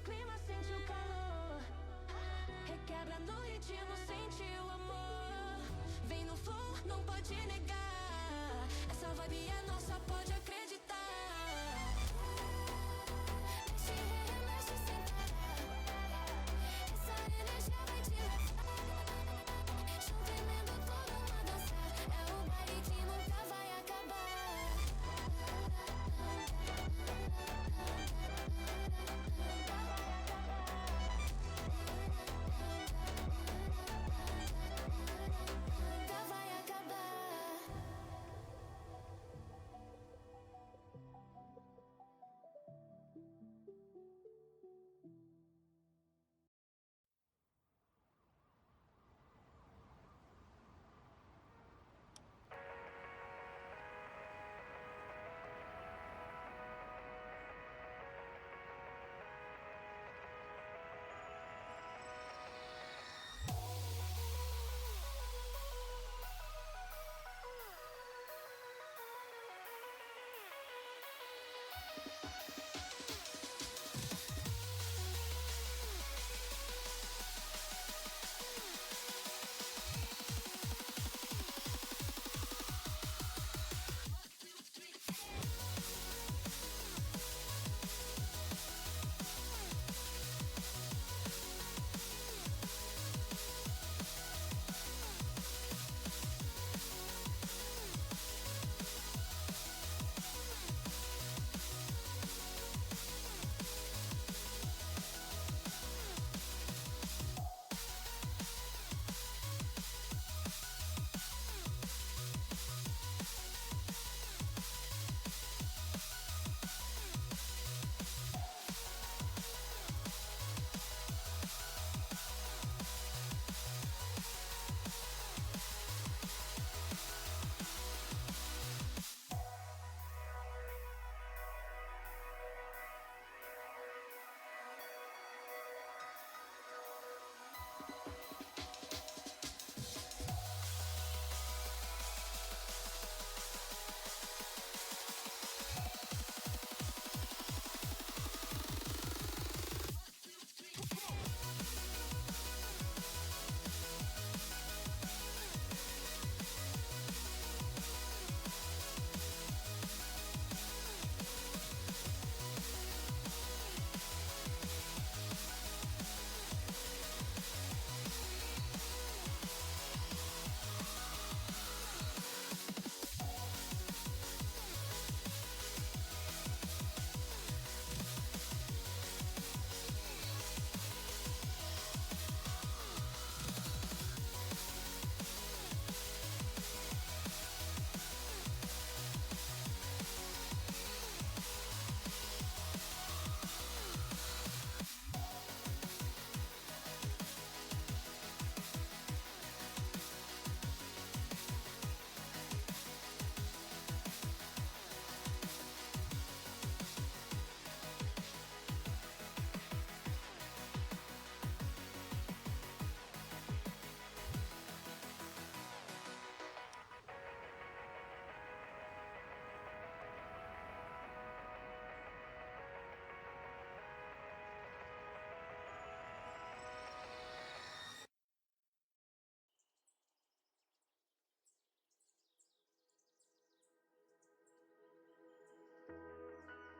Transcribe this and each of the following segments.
o clima, sente o calor. Requebra no ritmo, sente o amor. Vem no flow, não pode negar. Essa vibe é nossa, pode acreditar. Mexe, mexe sem parar. Essa energia vai te levar. Junto emendo todo mundo a dançar. É o baile que nunca vai acabar. Nunca vai acabar.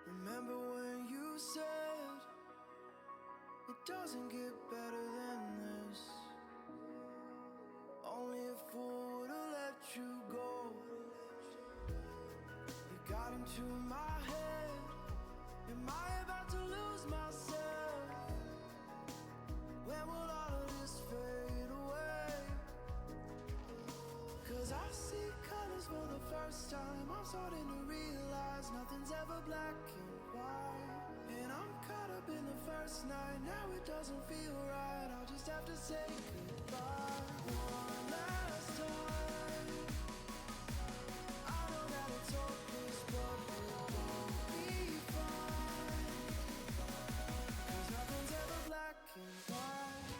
Remember when you said it doesn't get better than this? Only a fool would've let you go. You got into my head. Am I about to lose myself? When will all of this fade away? 'Cause I see colors for the first time. I'm starting to realize nothing's ever black and white. And I'm caught up in the first night. Now it doesn't feel right. I'll just have to say goodbye one last time. I know that it's hopeless, but we'll both be fine. 'Cause nothing's ever black and white.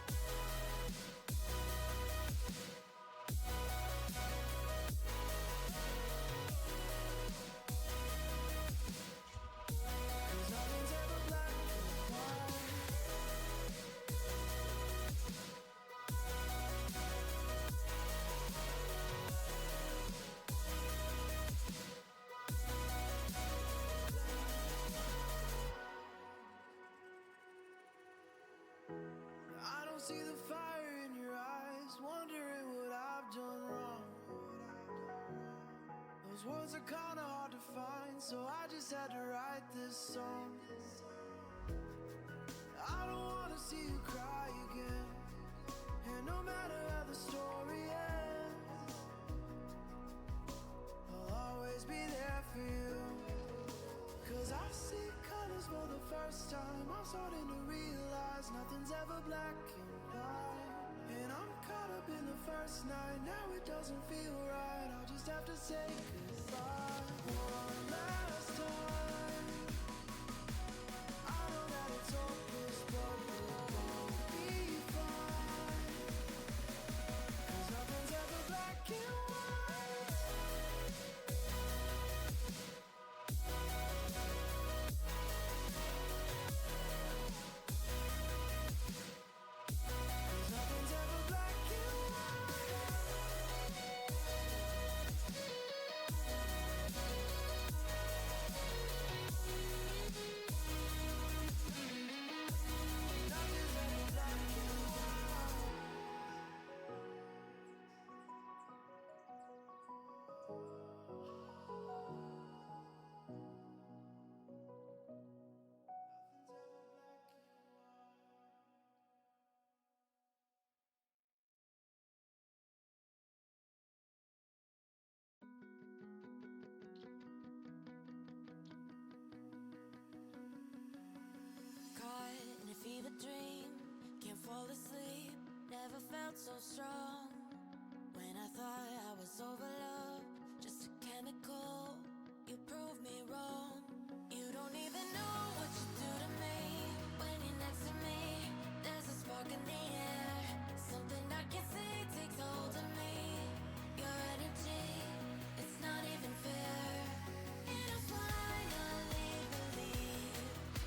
Cause nothing's ever black and white. Cause words are kinda hard to find, so I just had to write this song. I don't wanna see you cry again, and no matter how the story ends, I'll always be there for you. Cause I see colors for the first time, I'm starting to realize nothing's ever black and white. And I'm caught up in the first night, now it doesn't feel right, I'll just have to say goodbye one last time. I know that it's hopeless, but we'll be fine. Cause nothing's ever black and white. Cause nothing's ever black and Caught in a fever dream, can't fall asleep, never felt so strong. When I thought I was over love, just a chemical, you proved me wrong. You don't even know what you do to me. When you're next to me, there's a spark in the air, something I can't say takes hold of me. Your energy, it's not even fair. And I finally believe,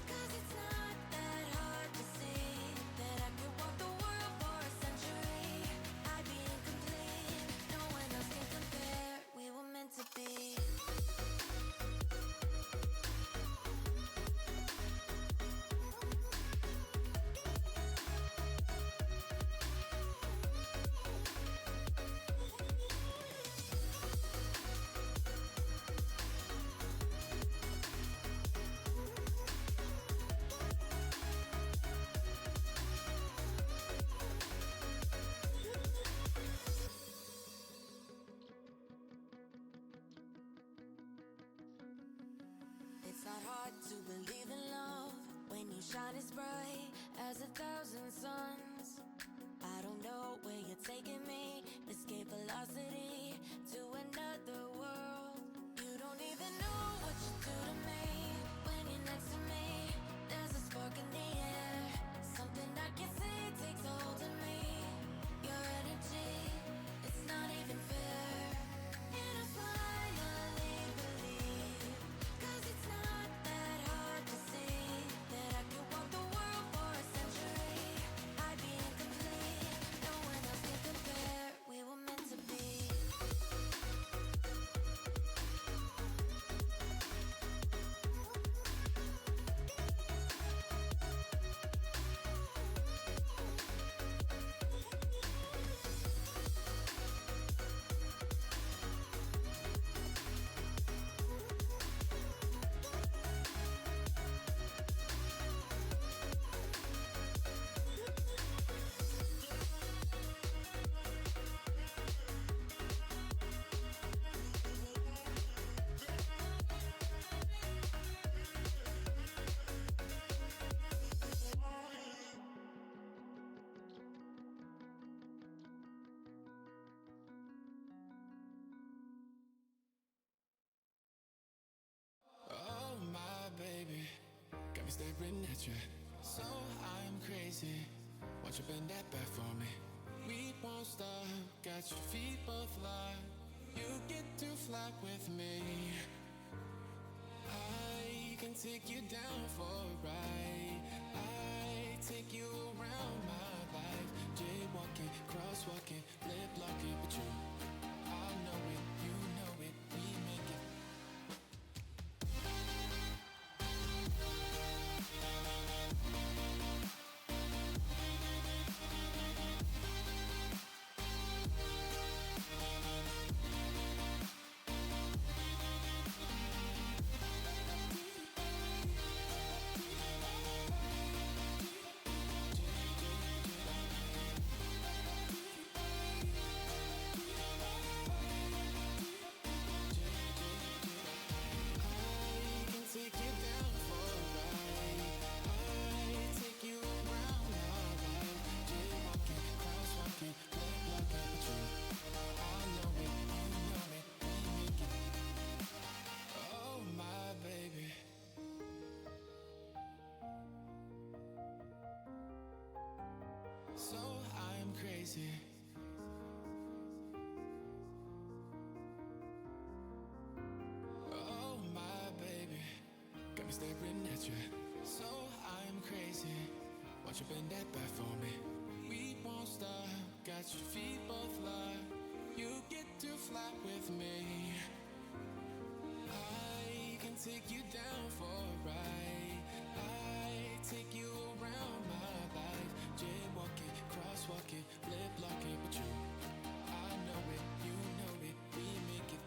'cause it's not that hard to see that I could walk the world for a century. I'd be incomplete, no one else can compare. We were meant to be. It's not hard to believe in love when you shine as bright as 1,000 suns. I don't know where you're taking me, escape velocity to another world. You don't even know what you do to me. When you're next to me, there's a spark in the air, something I can't say takes hold of me. Your energy, it's not even fair. And I finally believe, 'cause it's not that hard to see that I could walk the world for a century. I'd be incomplete, no one else can compare. We were meant to be. oh my baby, got me staring at you. So I'm crazy. Won't you bend that back for me? We won't stop. Got your feet both locked. You get to fly with me. I can take you down for a ride. I take you around my life. Jaywalking, crosswalking, lip locking, but you, I know it, you know it, we make it. crazy. Oh my baby, got me staring at you. So I'm crazy. Won't you bend that back for me? We won't stop. Got your feet both locked. You get to fly with me. I can take you down for a ride. I take you around my life. Jaywalking, crosswalking, lip blocking, but you, I know it, you know it. We make it.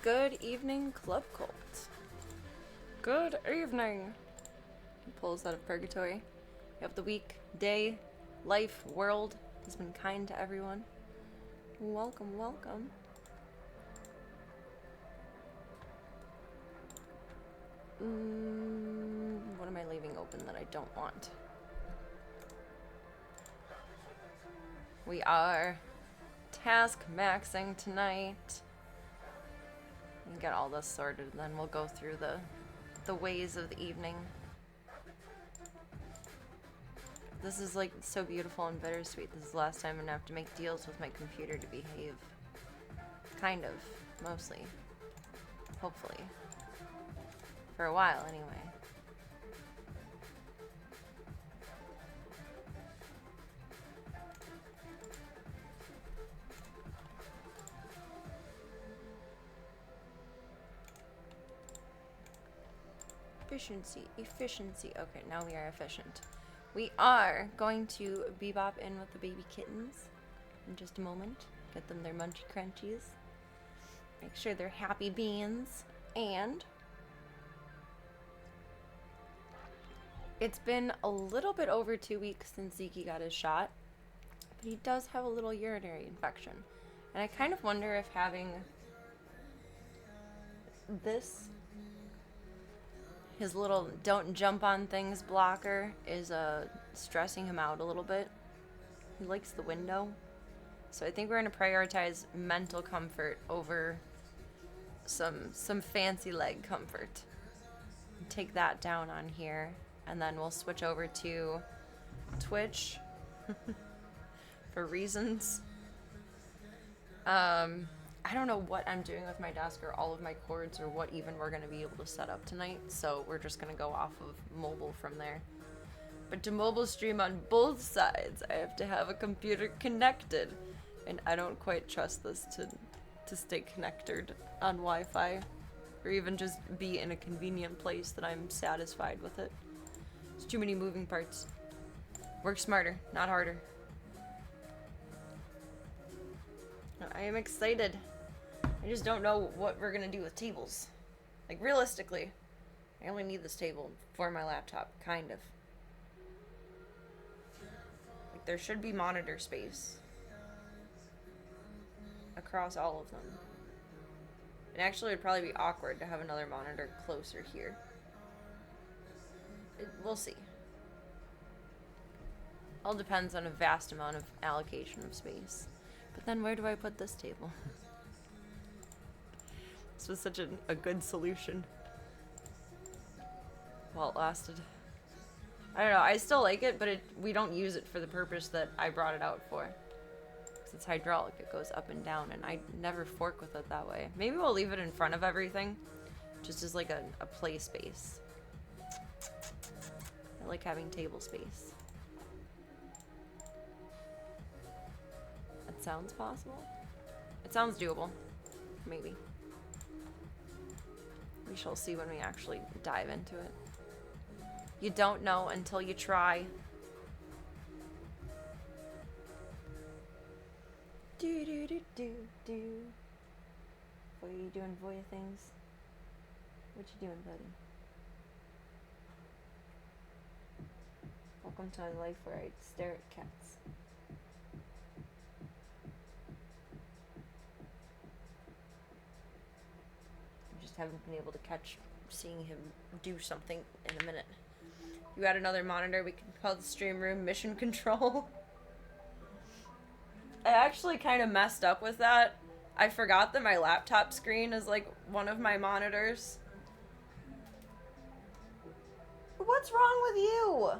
Good evening, Club Cult. Good evening. He pulls out of purgatory. You have the week, day, life, world has been kind to everyone. Welcome, welcome. What am I leaving open that I don't want? We are task maxing tonight. And get all this sorted, and then we'll go through the ways of the evening. This is like so beautiful and bittersweet. This is the last time I'm gonna have to make deals with my computer to behave. Kind of, mostly. Hopefully. For a while, anyway. Efficiency. Okay, now we are efficient. We are going to bebop in with the baby kittens in just a moment. Get them their munchy crunchies. Make sure they're happy beans. And it's been a little bit over 2 weeks since Zeke got his shot, but he does have a little urinary infection. And I kind of wonder if having this, his little don't jump on things blocker, is stressing him out a little bit. He likes the window. So I think we're going to prioritize mental comfort over some fancy leg comfort. Take that down on here, and then we'll switch over to Twitch for reasons. I don't know what I'm doing with my desk or all of my cords or what even we're going to be able to set up tonight, so we're just going to go off of mobile from there. But to mobile stream on both sides, I have to have a computer connected, and I don't quite trust this to stay connected on Wi-Fi, or even just be in a convenient place that I'm satisfied with it. There's too many moving parts. Work smarter, not harder. I am excited. I just don't know what we're gonna do with tables. Like, realistically, I only need this table for my laptop, kind of. Like, there should be monitor space across all of them. And actually, it'd probably be awkward to have another monitor closer here. We'll see. All depends on a vast amount of allocation of space. But then where do I put this table? This was such a good solution while it lasted. I don't know, I still like it, but we don't use it for the purpose that I brought it out for. Because it's hydraulic, it goes up and down, and I never fork with it that way. Maybe we'll leave it in front of everything, just as like a play space. I like having table space. That sounds possible? It sounds doable. Maybe. We shall see when we actually dive into it. You don't know until you try. Do do do do do. What are you doing, Voya things? What you doing, buddy? Welcome to my life where I stare at cats. Haven't been able to catch seeing him do something in a minute. You add another monitor, we can call the stream room mission control. I actually kind of messed up with that. I forgot that my laptop screen is like one of my monitors. What's wrong with you?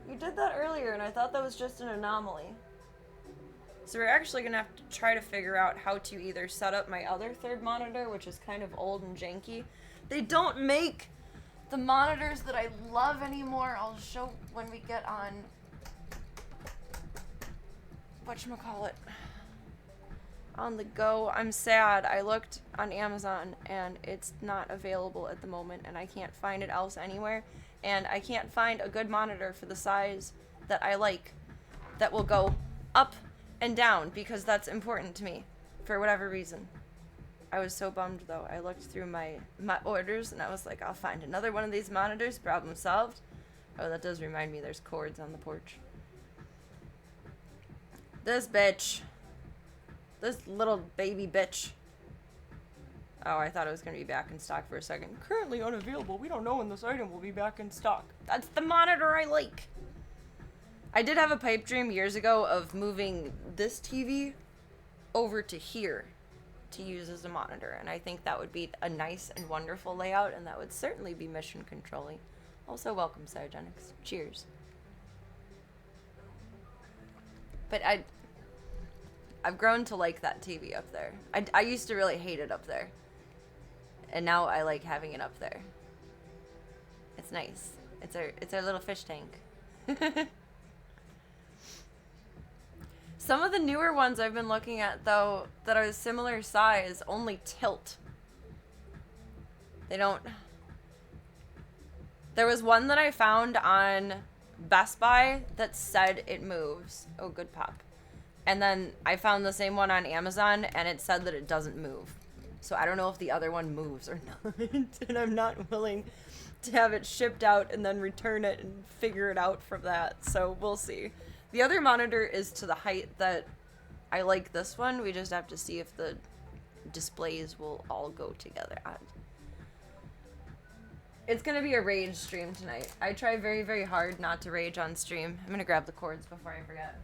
You did that earlier and I thought that was just an anomaly. So we're actually going to have to try to figure out how to either set up my other third monitor, which is kind of old and janky. They don't make the monitors that I love anymore. I'll show when we get on whatchamacallit. On the go. I'm sad. I looked on Amazon and it's not available at the moment and I can't find it else anywhere. And I can't find a good monitor for the size that I like that will go up and down because that's important to me. for whatever reason. I was so bummed though. I looked through my orders and I was like, I'll find another one of these monitors. Problem solved. Oh, that does remind me there's cords on the porch. This bitch. This little baby bitch. Oh, I thought it was going to be back in stock for a second. Currently unavailable. We don't know when this item will be back in stock. That's the monitor I like. I did have a pipe dream years ago of moving this TV over to here to use as a monitor, and I think that would be a nice and wonderful layout, and that would certainly be mission controlling. Also, welcome, Cryogenics. Cheers. But I've grown to like that TV up there. I used to really hate it up there, and now I like having it up there. It's nice. It's our little fish tank. Some of the newer ones I've been looking at, though, that are similar size, only tilt. They don't... There was one that I found on Best Buy that said it moves. Oh, good pop. And then I found the same one on Amazon, and it said that it doesn't move. So I don't know if the other one moves or not. And I'm not willing to have it shipped out and then return it and figure it out from that. So we'll see. The other monitor is to the height that I like this one. We just have to see if the displays will all go together. It's going to be a rage stream tonight. I try very, very hard not to rage on stream. I'm going to grab the cords before I forget.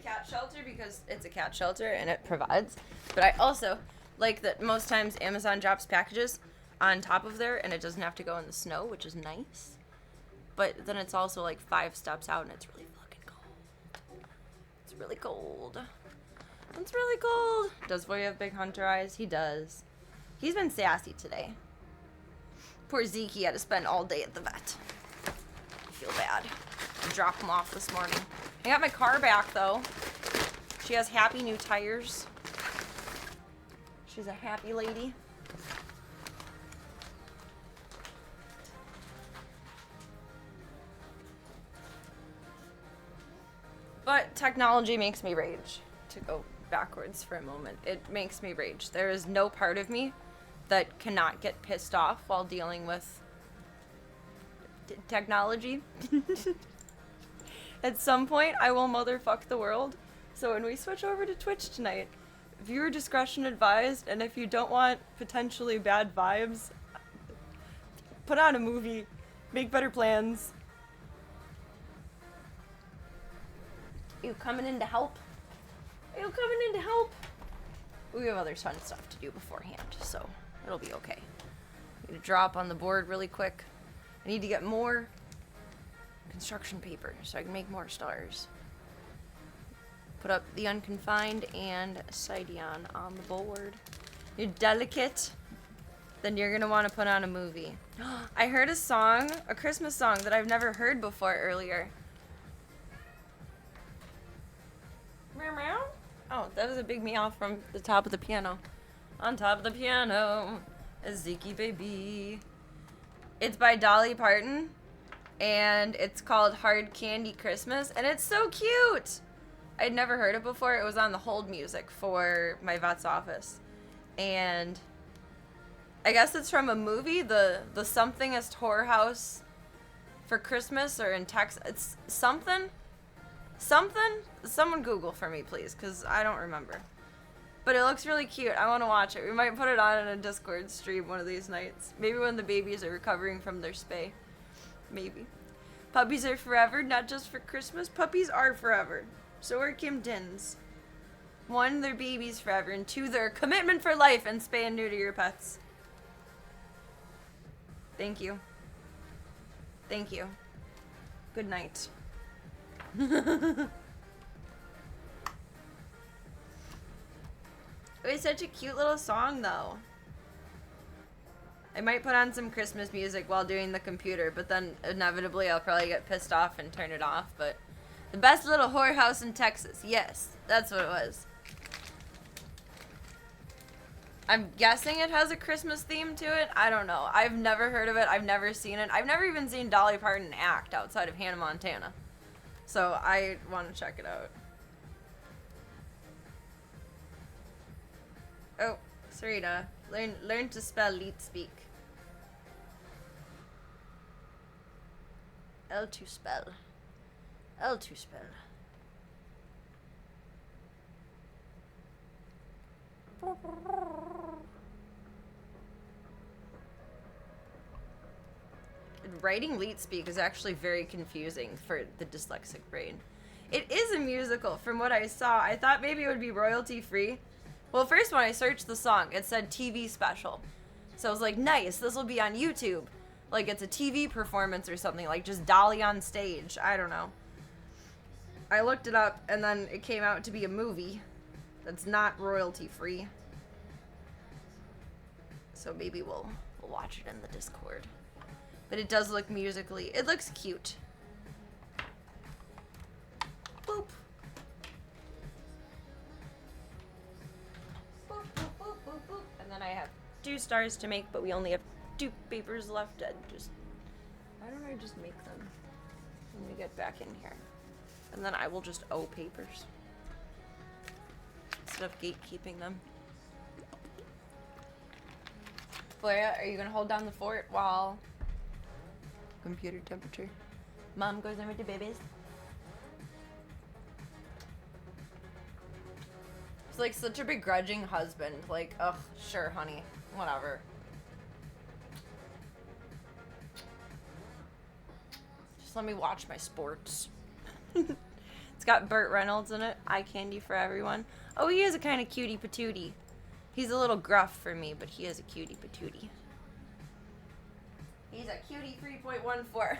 Cat shelter because it's a cat shelter and it provides, but I also like that most times Amazon drops packages on top of there and it doesn't have to go in the snow, which is nice. But then it's also like 5 steps out and it's really fucking cold. It's really cold. It's really cold. Does Voy have big hunter eyes? He does. He's been sassy today. Poor Zeke, he had to spend all day at the vet. I feel bad. I dropped him off this morning. I got my car back, though. She has happy new tires. She's a happy lady. But technology makes me rage. To go backwards for a moment. It makes me rage. There is no part of me that cannot get pissed off while dealing with technology. At some point, I will motherfuck the world. So when we switch over to Twitch tonight, viewer discretion advised, and if you don't want potentially bad vibes, put on a movie, make better plans. You coming in to help? Are you coming in to help? We have other fun stuff to do beforehand, so it'll be okay. I'm gonna drop on the board really quick. I need to get more construction paper so I can make more stars. Put up the Unconfined and Sideon on the board. You're delicate, then you're gonna want to put on a movie. I heard a song, a Christmas song that I've never heard before earlier. Meow meow. Oh, that was a big meow from the top of the piano. On top of the piano, a Zeke baby. It's by Dolly Parton. And it's called Hard Candy Christmas, and it's so cute. I'd never heard it before. It was on the hold music for my vet's office, and I guess it's from a movie, the somethingest whorehouse for Christmas, or in Texas. It's something. Someone Google for me, please, because I don't remember. But it looks really cute. I want to watch it. We might put it on in a Discord stream one of these nights. Maybe when the babies are recovering from their spay. Maybe. Puppies are forever, not just for Christmas. Puppies are forever. So are Kim Dins. 1, they're babies forever, and 2, they're a commitment for life and spay and neuter your pets. Thank you. Thank you. Good night. It was such a cute little song, though. I might put on some Christmas music while doing the computer, but then inevitably I'll probably get pissed off and turn it off. But The best little whorehouse in Texas. Yes, that's what it was. I'm guessing it has a Christmas theme to it. I don't know. I've never heard of it. I've never seen it. I've never even seen Dolly Parton act outside of Hannah Montana. So I want to check it out. Oh, Serena, learn to spell leet speak. L to spell. L to spell. Writing leet speak is actually very confusing for the dyslexic brain. It is a musical from what I saw. I thought maybe it would be royalty free. Well, first when I searched the song, it said TV special. So I was like, nice, this will be on YouTube. Like it's a TV performance or something, like just Dolly on stage. I don't know. I looked it up and then it came out to be a movie that's not royalty free. So maybe we'll watch it in the Discord. But it does look musically. It looks cute. Boop. Boop, boop, boop, boop, boop. And then I have 2 stars to make, but we only have 2 papers left. Why don't I just make them when we get back in here? And then I will just owe papers instead of gatekeeping them. Flora, are you gonna hold down the fort while computer temperature? Mom goes in with the babies. It's like such a begrudging husband. Like, ugh, sure, honey, whatever. Just let me watch my sports. It's got Burt Reynolds in it. Eye candy for everyone. Oh, he is a kind of cutie patootie. He's a little gruff for me, but he is a cutie patootie. He's a cutie 3.14.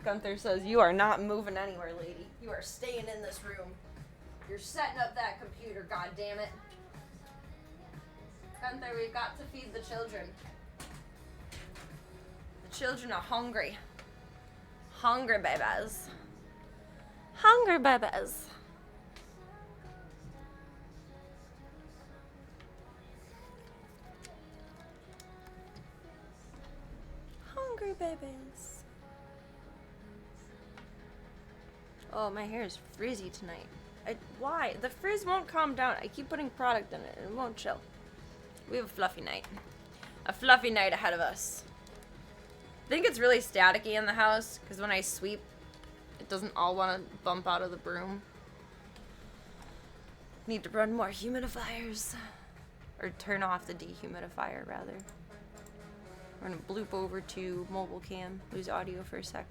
Gunther says, you are not moving anywhere, lady. You are staying in this room. You're setting up that computer, goddammit. Gunther, we've got to feed the children. The children are hungry. Hungry babies. Hungry babies. Hungry babies. Oh, my hair is frizzy tonight. Why? The frizz won't calm down. I keep putting product in it and it won't chill. We have a fluffy night. A fluffy night ahead of us. I think it's really staticky in the house because when I sweep, it doesn't all want to bump out of the broom. Need to run more humidifiers. Or turn off the dehumidifier, rather. We're gonna bloop over to mobile cam, lose audio for a sec.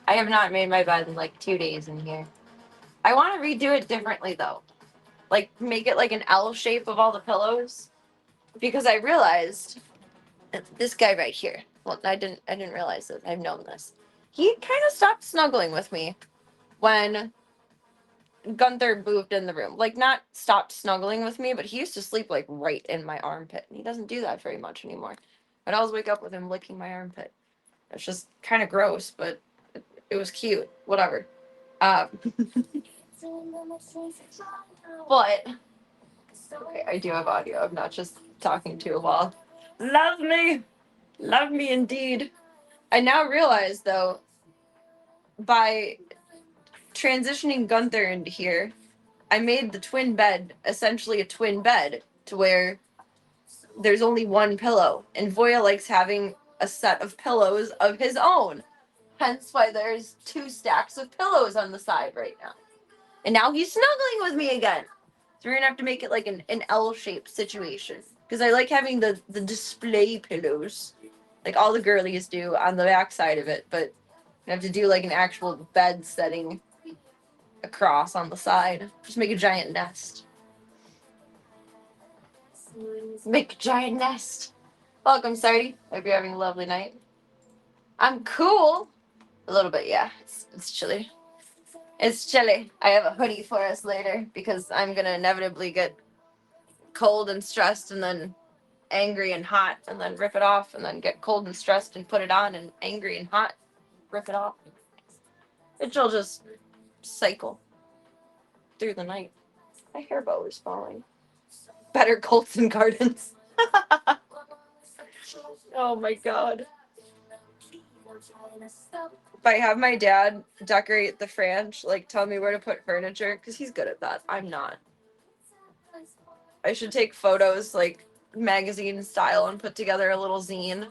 I have not made my bed in like 2 days in here. I want to redo it differently though. Like make it like an L shape of all the pillows. Because I realized this guy right here. Well, I didn't realize this. I've known this. He kind of stopped snuggling with me when Gunther moved in the room. Like not stopped snuggling with me, but he used to sleep like right in my armpit. And he doesn't do that very much anymore. I'd always wake up with him licking my armpit. It's just kind of gross, but it was cute. Whatever. But okay, I do have audio. I'm not just talking to a wall. Love me. Love me indeed. I now realize though, by transitioning Gunther into here, I made the twin bed essentially a twin bed to where there's only one pillow, and Voya likes having a set of pillows of his own. Hence why there's 2 stacks of pillows on the side right now. And now he's snuggling with me again. So we're gonna have to make it like an L-shaped situation. Because I like having the display pillows. Like all the girlies do on the back side of it, but I have to do like an actual bed setting across on the side. Just make a giant nest. Make a giant nest. Welcome, Sardy. Hope you're having a lovely night. I'm cool. A little bit, yeah. It's chilly. It's chilly. I have a hoodie for us later because I'm gonna inevitably get cold and stressed and then angry and hot, and then rip it off, and then get cold and stressed and put it on, and angry and hot, rip it off. It'll just cycle through the night. My hair bow is falling. Better Colton Gardens. Oh my god. If I have my dad decorate the French, like tell me where to put furniture, because he's good at that. I'm not. I should take photos like magazine style and put together a little zine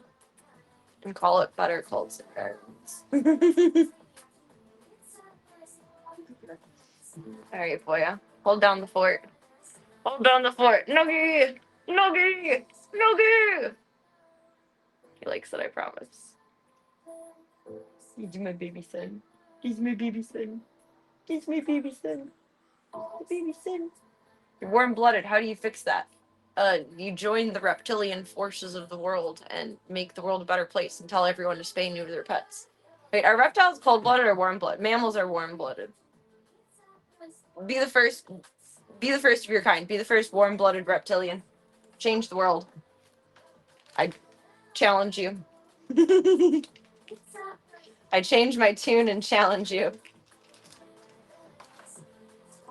and call it Better Colton Gardens. Alright, boya. Hold down the fort. Hold down the fort. Nuggy! Nuggy! Nuggy! He likes it, I promise. He's my baby son. He's my baby son. He's my baby son. The baby son. You're warm-blooded. How do you fix that? You join the reptilian forces of the world and make the world a better place and tell everyone to spay and neuter their pets. Wait, are reptiles cold-blooded or warm-blooded? Mammals are warm-blooded. Be the first of your kind. Be the first warm-blooded reptilian. Change the world. I challenge you. I change my tune and challenge you.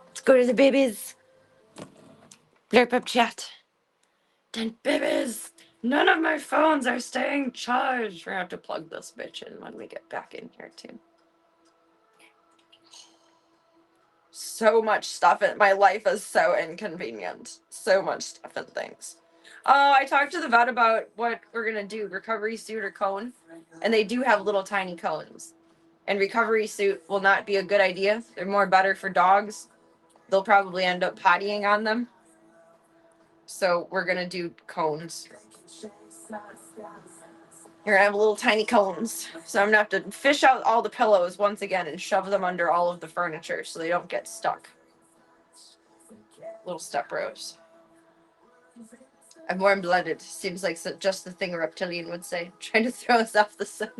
Let's go to the babies. Blurp up chat. Then babies, none of my phones are staying charged. We're gonna have to plug this bitch in when we get back in here too. So much stuff in my life is so inconvenient. So much stuff and things. I talked to the vet about what we're gonna do, recovery suit or cone, and they do have little tiny cones. And recovery suit will not be a good idea. They're more better for dogs. They'll probably end up pottying on them. So we're gonna do cones. You're gonna have little tiny cones. So I'm gonna have to fish out all the pillows once again and shove them under all of the furniture so they don't get stuck. Little step bros. I'm warm-blooded. Seems like just the thing a reptilian would say. Trying to throw us off the scent.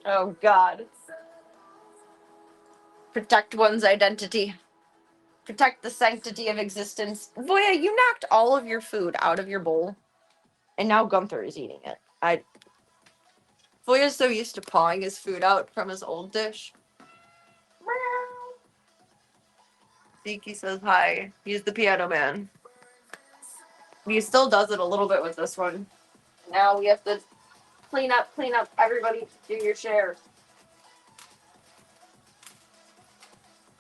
Oh god. Protect one's identity. Protect the sanctity of existence. Voya, you knocked all of your food out of your bowl. And now Gunther is eating it. Voya's so used to pawing his food out from his old dish. Zeke says hi. He's the piano man. He still does it a little bit with this one. Now we have to clean up. Everybody do your share.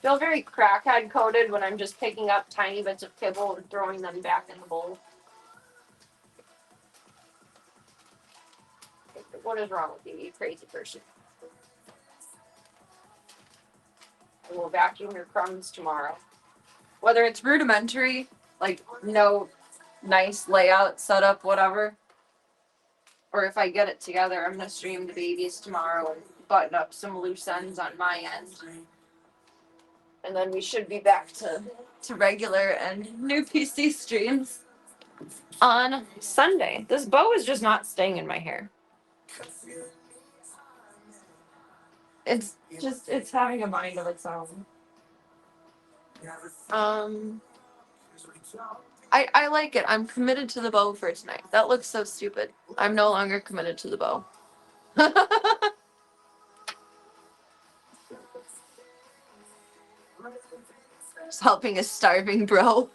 Feel very crackhead coated when I'm just picking up tiny bits of kibble and throwing them back in the bowl. What is wrong with you, you crazy person? I will vacuum your crumbs tomorrow. Whether it's rudimentary, like no nice layout, setup, whatever, or if I get it together, I'm gonna stream the babies tomorrow and button up some loose ends on my end. And then we should be back to regular and new PC streams on Sunday. This bow is just not staying in my hair. It's having a mind of its own. I like it. I'm committed to the bow for tonight. That looks so stupid. I'm no longer committed to the bow. Just helping a starving bro.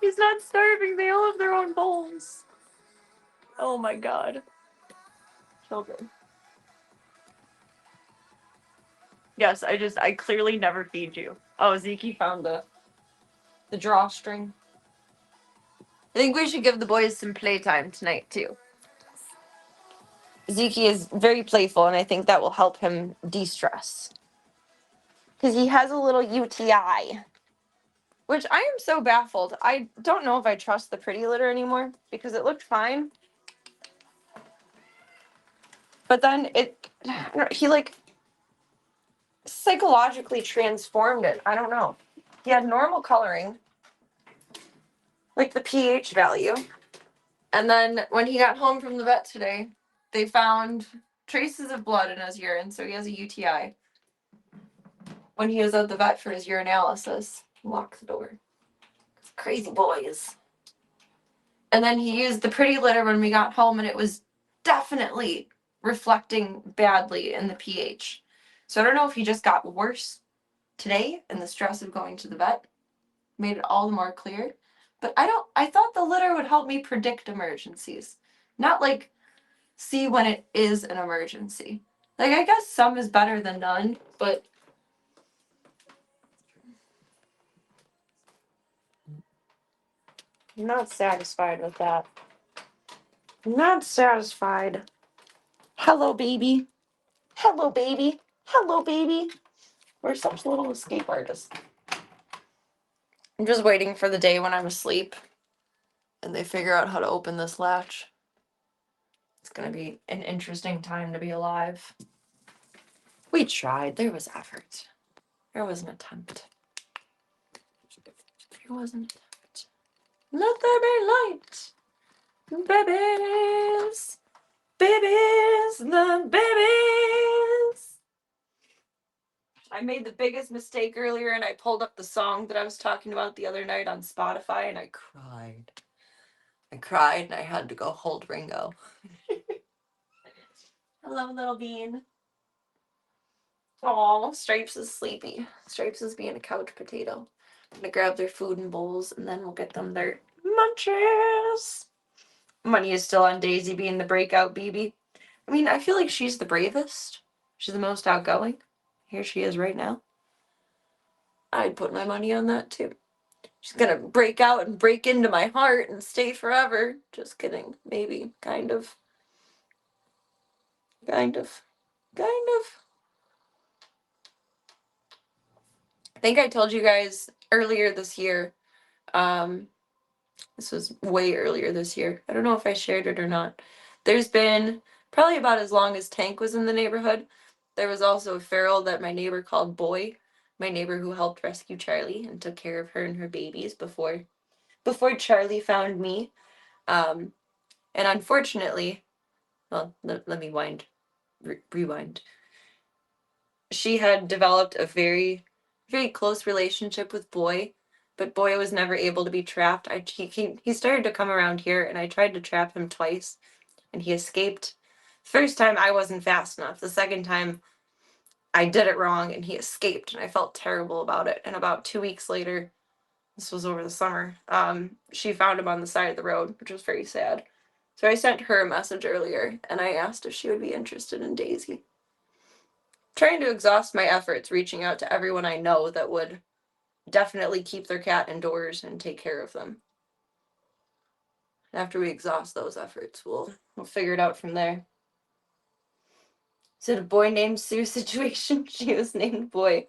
He's not starving. They all have their own bowls. Oh my god. Children. Yes, I clearly never feed you. Oh, Zeke found the drawstring. I think we should give the boys some playtime tonight, too. Zeke is very playful, and I think that will help him de-stress. Because he has a little UTI. Which I am so baffled. I don't know if I trust the pretty litter anymore, because it looked fine. But then he like psychologically transformed it. I don't know. He had normal coloring, like the pH value. And then when he got home from the vet today, they found traces of blood in his urine, so he has a UTI. When he was at the vet for his urinalysis, lock the door. Crazy boys. And then he used the pretty litter when we got home, and it was definitely reflecting badly in the pH. So I don't know if he just got worse today and the stress of going to the vet made it all the more clear. But I thought the litter would help me predict emergencies, not like see when it is an emergency. Like, I guess some is better than none, but I'm not satisfied with that. I'm not satisfied. Hello, baby. Hello, baby. Hello, baby. We're such little escape artists. I'm just waiting for the day when I'm asleep and they figure out how to open this latch. It's gonna be an interesting time to be alive. We tried. There was effort. There was an attempt. There was an attempt. Let there be light. Babies. Babies. The babies. I made the biggest mistake earlier and I pulled up the song that I was talking about the other night on Spotify and I cried. I cried and I had to go hold Ringo. Hello, little bean. Aw, Stripes is sleepy. Stripes is being a couch potato. I'm gonna grab their food and bowls and then we'll get them their munches. Money is still on Daisy being the breakout BB. I mean, I feel like she's the bravest. She's the most outgoing. Here she is right now. I'd put my money on that too. She's gonna break out and break into my heart and stay forever. Just kidding. Maybe. Kind of. Kind of. Kind of. I think I told you guys earlier this year. This was way earlier this year. I don't know if I shared it or not. There's been probably about as long as Tank was in the neighborhood. There was also a feral that my neighbor called Boy, my neighbor who helped rescue Charlie and took care of her and her babies before Charlie found me. And unfortunately, well, let me rewind. She had developed a very, very close relationship with Boy, but Boy was never able to be trapped. He started to come around here, and I tried to trap him twice, and he escaped. First time I wasn't fast enough. The second time I did it wrong, and he escaped, and I felt terrible about it. And about 2 weeks later, this was over the summer, she found him on the side of the road, which was very sad. So I sent her a message earlier, and I asked if she would be interested in Daisy. Trying to exhaust my efforts reaching out to everyone I know that would definitely keep their cat indoors and take care of them. After we exhaust those efforts, we'll figure it out from there. Is it a boy named Sue situation? She was named Boy.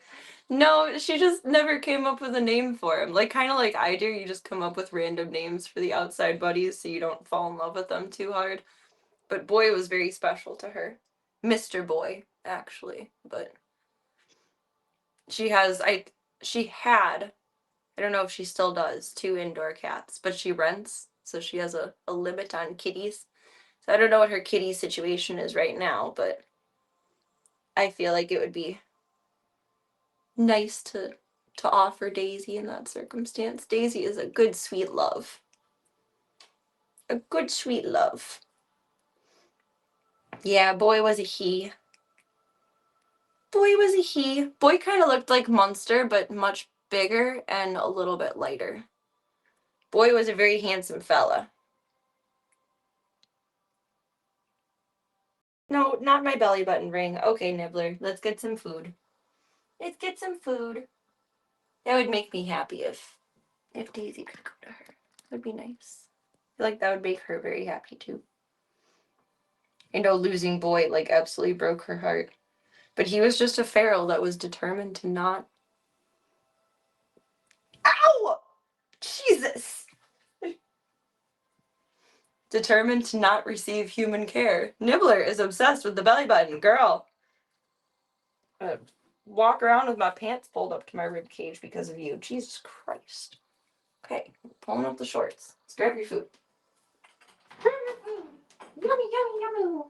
No, she just never came up with a name for him. Like, kind of like I do, you just come up with random names for the outside buddies so you don't fall in love with them too hard. But Boy was very special to her. Mr. Boy, actually. But she had, I don't know if she still does, 2 indoor cats, but she rents, so she has a limit on kitties. So I don't know what her kitty situation is right now, but I feel like it would be nice to offer Daisy in that circumstance. Daisy is a good, sweet love. A good, sweet love. Yeah, Boy was a he. Boy was a he. Boy kind of looked like Munster, but much bigger and a little bit lighter. Boy was a very handsome fella. No, not my belly button ring. Okay, Nibbler, let's get some food. Let's get some food. That would make me happy if Daisy could go to her. That would be nice. I feel like that would make her very happy too. I know losing Boy like absolutely broke her heart. But he was just a feral that was determined to not. Ow! Jesus! Determined to not receive human care. Nibbler is obsessed with the belly button. Girl. I walk around with my pants pulled up to my rib cage because of you. Jesus Christ. Okay, pulling up the shorts. Let's grab your food. Yummy, yummy, yummy.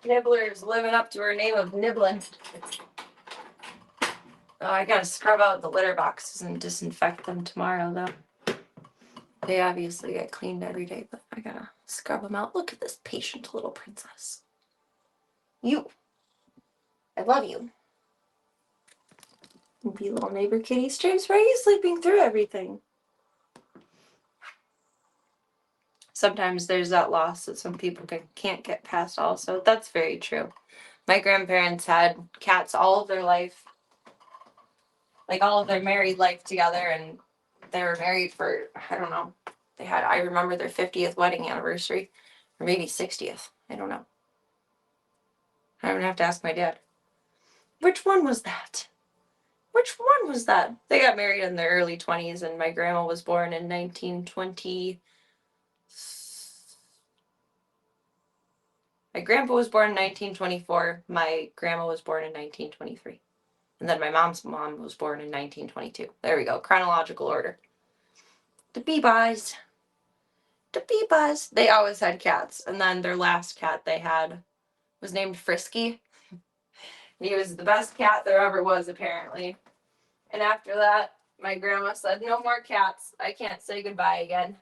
Nibbler's living up to her name of Nibblin. Oh, I gotta scrub out the litter boxes and disinfect them tomorrow, though. They obviously get cleaned every day, but I gotta scrub them out. Look at this patient little princess. You. I love you. Be little neighbor kitty. Stripes, why are you sleeping through everything? Sometimes there's that loss that some people can't get past also. That's very true. My grandparents had cats all of their life, like all of their married life together, and they were married for, I don't know, I remember their 50th wedding anniversary, or maybe 60th. I don't know. I'm gonna have to ask my dad. Which one was that? Which one was that? They got married in their early 20s, and my grandma was born in 1920. My grandpa was born in 1924. My grandma was born in 1923. And then my mom's mom was born in 1922. There we go. Chronological order. The Beebys. The Beebys. They always had cats. And then their last cat they had was named Frisky. He was the best cat there ever was, apparently. And after that, my grandma said, no more cats. I can't say goodbye again.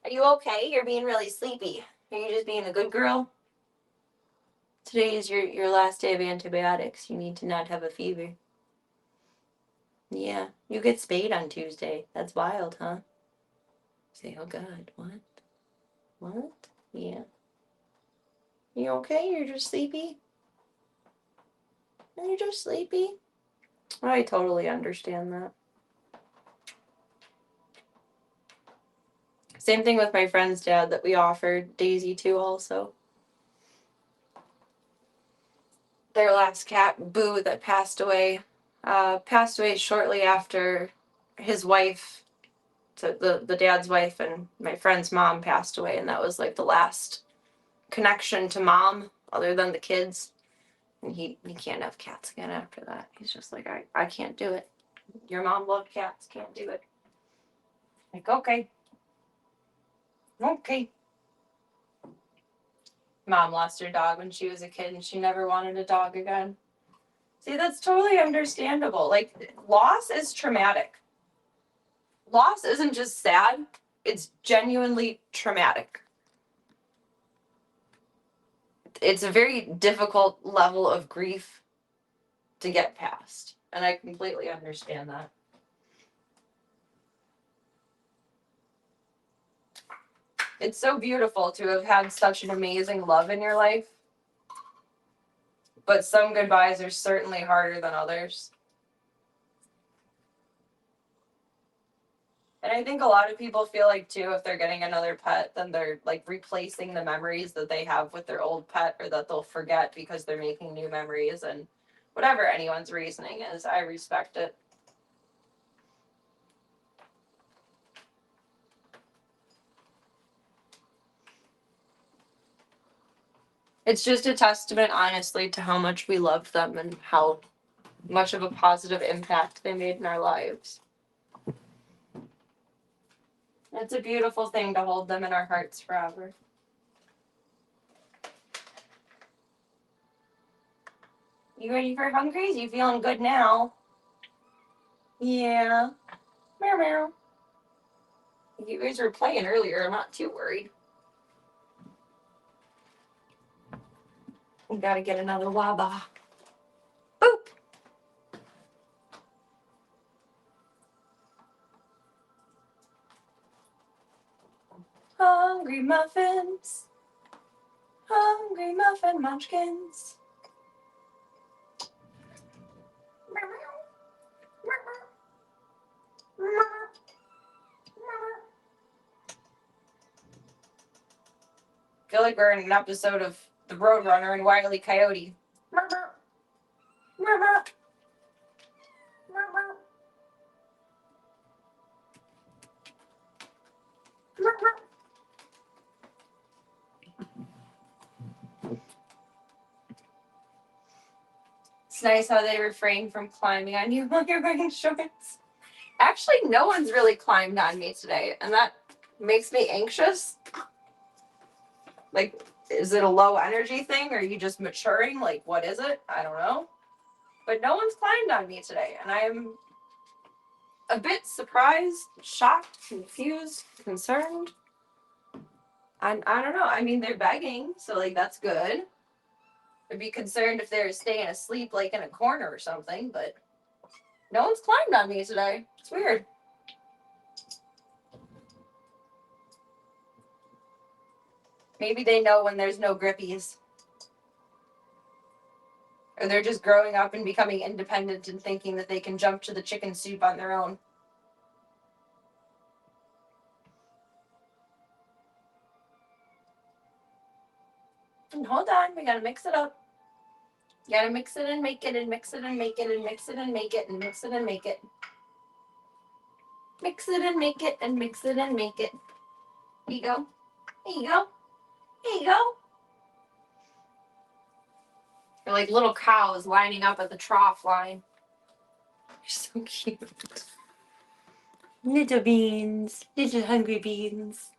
Are you okay? You're being really sleepy. Are you just being a good girl? Today is your last day of antibiotics. You need to not have a fever. Yeah, you get spayed on Tuesday. That's wild, huh? Say, oh God, what? What? Yeah. You okay? You're just sleepy? You're just sleepy? I totally understand that. Same thing with my friend's dad that we offered Daisy to also. Their last cat, Boo, that passed away shortly after his wife, so the dad's wife and my friend's mom passed away, and that was like the last connection to mom other than the kids. And he can't have cats again after that. He's just like, I can't do it. Your mom loved cats, can't do it. Like, okay. Mom lost her dog when she was a kid and she never wanted a dog again. See, that's totally understandable. Like, loss is traumatic. Loss isn't just sad, it's genuinely traumatic. It's a very difficult level of grief to get past, and I completely understand that. It's so beautiful to have had such an amazing love in your life, but some goodbyes are certainly harder than others. And I think a lot of people feel like, too, if they're getting another pet, then they're, like, replacing the memories that they have with their old pet, or that they'll forget because they're making new memories. And whatever anyone's reasoning is, I respect it. It's just a testament, honestly, to how much we loved them and how much of a positive impact they made in our lives. It's a beautiful thing to hold them in our hearts forever. You ready for hungries? You feeling good now? Yeah. Meow meow. You guys were playing earlier. I'm not too worried. We gotta get another waba. Boop. Hungry muffins. Hungry muffin munchkins. Meow meow. Meow meow. Meow meow. I feel like we're in an episode of The Roadrunner and Wile E. Coyote. Meow meow. Meow meow. Meow meow. Meow meow. It's nice how they refrain from climbing on you while you're wearing shorts. Actually, no one's really climbed on me today, and that makes me anxious. Like, Is it a low energy thing? Or are you just maturing? Like, what is it? I don't know. But no one's climbed on me today, and I am a bit surprised, shocked, confused, concerned. I don't know. I mean, they're begging, so like that's good. I'd be concerned if they're staying asleep like in a corner or something, but no one's climbed on me today. It's weird. Maybe they know when there's no grippies. Or they're just growing up and becoming independent and thinking that they can jump to the chicken soup on their own. And hold on, we gotta mix it up. You gotta mix it and make it and mix it and make it and mix it and make it and mix it and make it. Mix it and make it and mix it and make it. Here you go. Here you go. Here you go. They're like little cows lining up at the trough line. You're so cute. Little beans. Little hungry beans.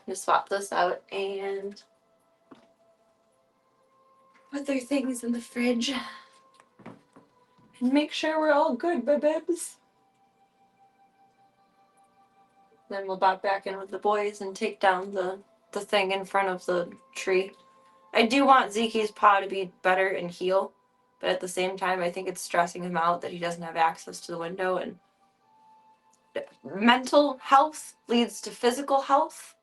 Just swap this out and put their things in the fridge. And make sure we're all good, babes. Then we'll bob back in with the boys and take down the thing in front of the tree. I do want Zeke's paw to be better and heal, but at the same time, I think it's stressing him out that he doesn't have access to the window, and mental health leads to physical health.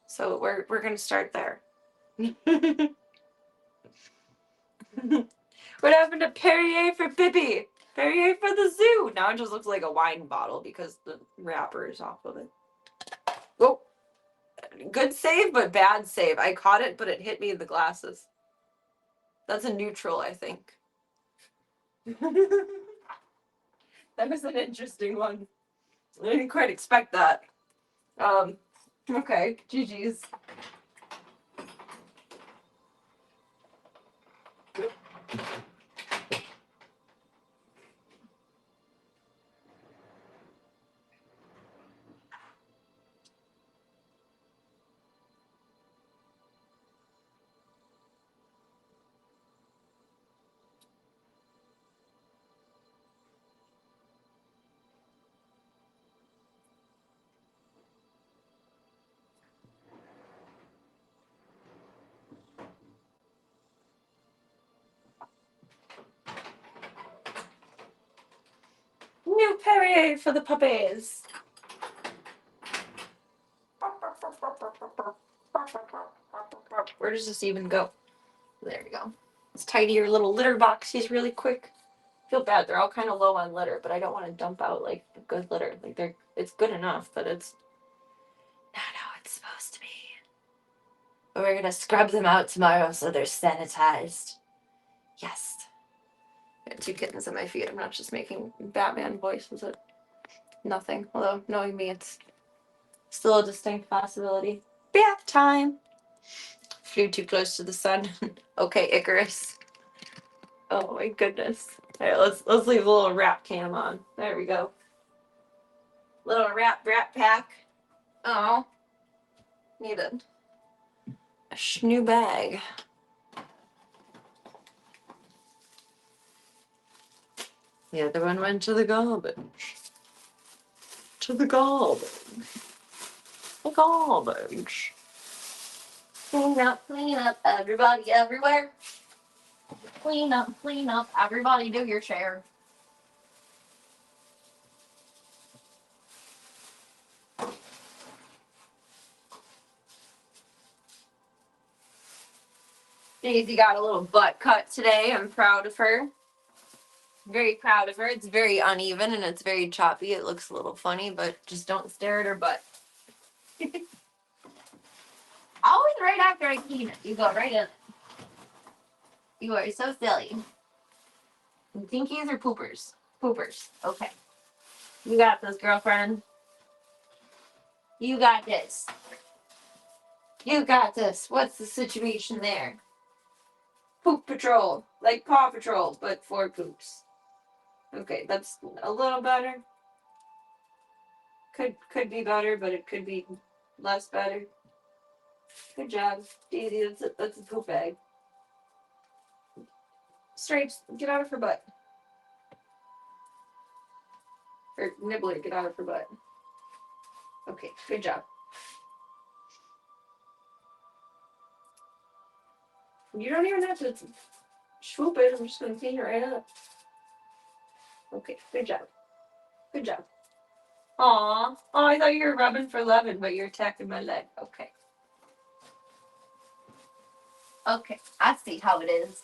So we're gonna start there. What happened to Perrier for Bippy? Perrier for the zoo. Now it just looks like a wine bottle because the wrapper is off of it. Whoa. Good save, but bad save. I caught it, but it hit me in the glasses. That's a neutral, I think. That was an interesting one. I didn't quite expect that. Okay, GG's. New Perrier for the puppies. Where does this even go? There we go. Let's tidy your little litter boxies really quick. I feel bad. They're all kind of low on litter, but I don't want to dump out like the good litter. Like it's good enough, but it's not how it's supposed to be. But we're gonna scrub them out tomorrow so they're sanitized. Yes. I got 2 kittens at my feet. I'm not just making Batman voices at nothing. Although knowing me, it's still a distinct possibility. Bath time. Flew too close to the sun. Okay, Icarus. Oh my goodness. All right, let's leave a little wrap cam on. There we go. Little wrap pack. Oh, needed a new bag. The other one went to the garbage. To the garbage. The garbage. Clean up, everybody, everywhere. Clean up, everybody do your share. Daisy got a little butt cut today. I'm proud of her. Very proud of her. It's very uneven and it's very choppy. It looks a little funny, but just don't stare at her butt. Always right after I clean it. You go right in. You are so silly. Dinkies or poopers? Poopers. Okay. You got this, girlfriend. You got this. You got this. What's the situation there? Poop Patrol. Like Paw Patrol, but for poops. Okay, that's a little better. Could be better, but it could be less better. Good job, Daisy. That's a poop bag. Stripes, get out of her butt. Or Nibbler, get out of her butt. Okay, good job. You don't even have to swoop it. I'm just gonna clean it right up. Okay, good job. Good job. Aw. Oh, I thought you were rubbing for loving, but you're attacking my leg. Okay. Okay, I see how it is.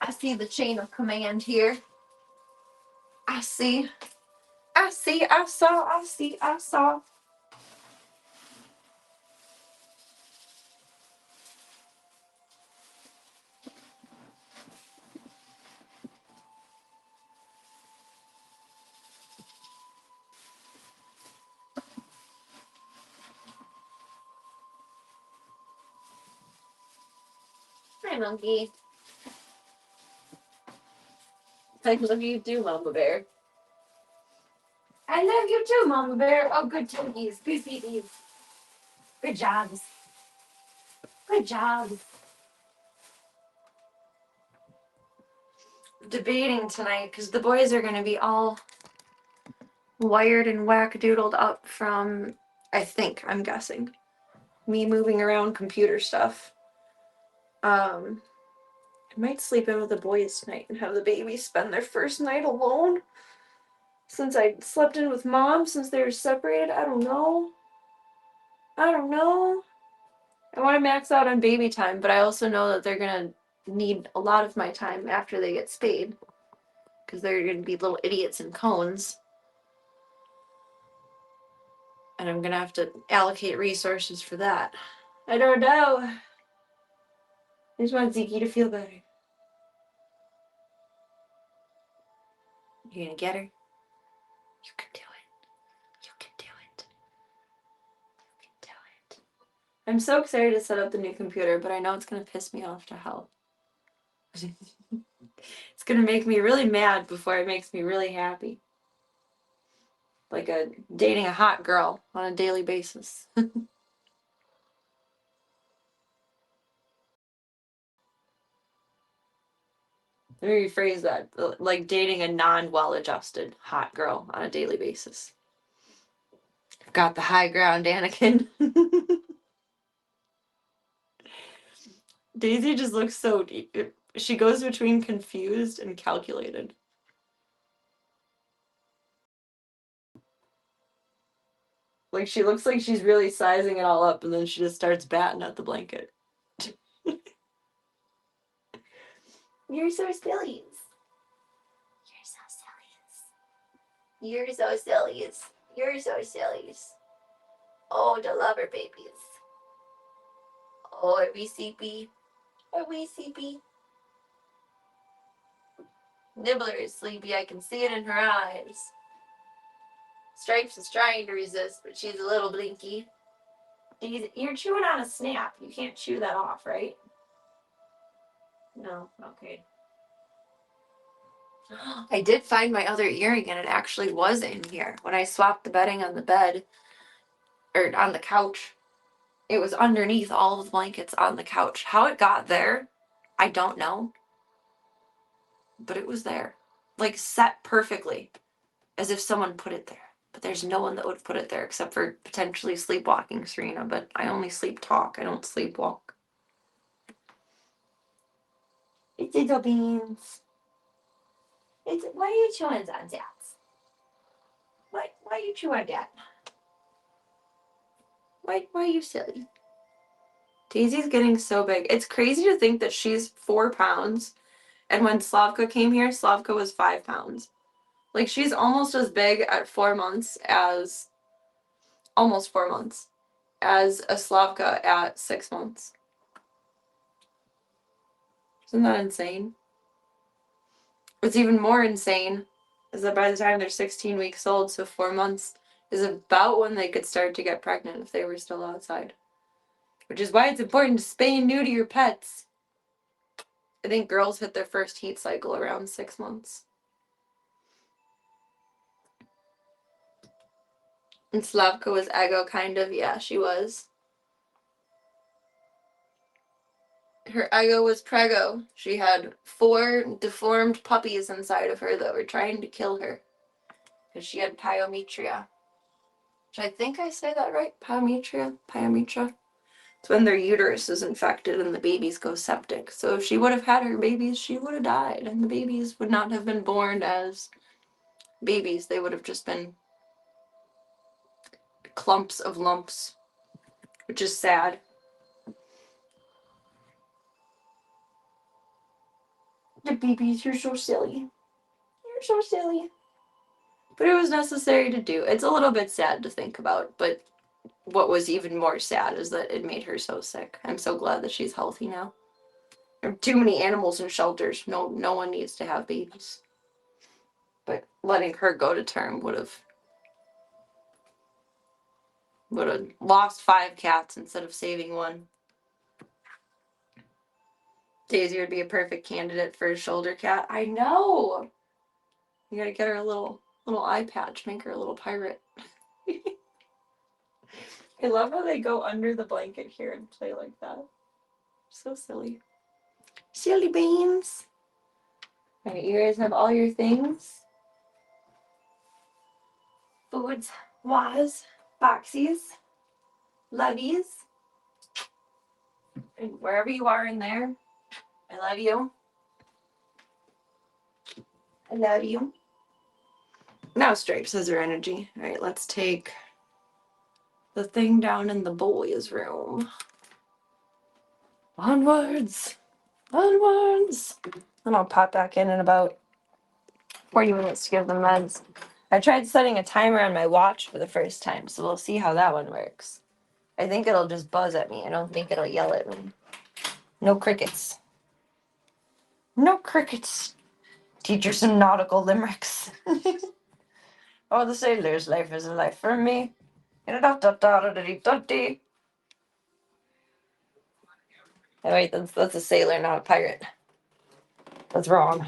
I see the chain of command here. I see. I see. I saw. I see. I saw. Hi, monkey. I love you too, Mama Bear. I love you too, Mama Bear. Oh, good turkeys. Good babies. Good jobs. Good jobs. Debating tonight because the boys are going to be all wired and whack-doodled up from, I'm guessing, me moving around computer stuff. I might sleep in with the boys tonight and have the babies spend their first night alone. Since I slept in with mom since they were separated, I don't know. I want to max out on baby time, but I also know that they're going to need a lot of my time after they get spayed. Because they're going to be little idiots in cones. And I'm going to have to allocate resources for that. I don't know. I just want Zeke to feel better. You're going to get her? You can do it. You can do it. You can do it. I'm so excited to set up the new computer, but I know it's going to piss me off to hell. It's going to make me really mad before it makes me really happy. Like dating a hot girl on a daily basis. Let me rephrase that. Like dating a non-well-adjusted hot girl on a daily basis. I've got the high ground, Anakin. Daisy just looks so deep. She goes between confused and calculated. Like, she looks like she's really sizing it all up, and then she just starts batting at the blanket. You're so silly. You're so silly. You're so silly. You're so silly. Oh, the lover babies. Oh, are we sleepy? Are we sleepy? Nibbler is sleepy. I can see it in her eyes. Stripes is trying to resist, but she's a little blinky. You're chewing on a snap. You can't chew that off, right? No. Okay. I did find my other earring, and it actually was in here. When I swapped the bedding on the bed, or on the couch, it was underneath all of the blankets on the couch. How it got there, I don't know. But it was there. Like, set perfectly. As if someone put it there. But there's no one that would put it there except for potentially sleepwalking Serena. But I only sleep talk. I don't sleepwalk. It's little beans. Why are you chewing on that? Why are you chewing on that? Why are you silly? Daisy's getting so big. It's crazy to think that she's 4 pounds. And when Slavka came here, Slavka was 5 pounds. Like, she's almost as big at 4 months as... Almost 4 months. As a Slavka at 6 months. Isn't that insane? What's even more insane is that by the time they're 16 weeks old, so 4 months, is about when they could start to get pregnant if they were still outside. Which is why it's important to spay and neuter your pets. I think girls hit their first heat cycle around 6 months. And Slavka was ego, kind of. Yeah, she was. her ego was prego. She had 4 deformed puppies inside of her that were trying to kill her because she had pyometria. Which I think I say that right? Pyometra. It's when their uterus is infected and the babies go septic. So if she would have had her babies, she would have died, and the babies would not have been born as babies. They would have just been clumps of lumps, which is sad. The babies, you're so silly. You're so silly. But it was necessary to do. It's a little bit sad to think about, but what was even more sad is that it made her so sick. I'm so glad that she's healthy now. There are too many animals in shelters. No one needs to have babies. But letting her go to term would have lost 5 cats instead of saving 1. Daisy would be a perfect candidate for a shoulder cat. I know. You gotta get her a little eye patch, make her a little pirate. I love how they go under the blanket here and play like that. So silly. Silly beans. Alright, you guys have all your things. Foods, was, boxies, lovies. And wherever you are in there, I love you. I love you. Now Stripes has her energy. Alright, let's take the thing down in the boys' room. Onwards. Onwards. And I'll pop back in about 40 minutes to give them meds. I tried setting a timer on my watch for the first time, so we'll see how that one works. I think it'll just buzz at me. I don't think it'll yell at me. No crickets. No crickets. Teach her some nautical limericks. Oh, the sailor's life is a life for me. Oh wait, that's a sailor, not a pirate. That's wrong.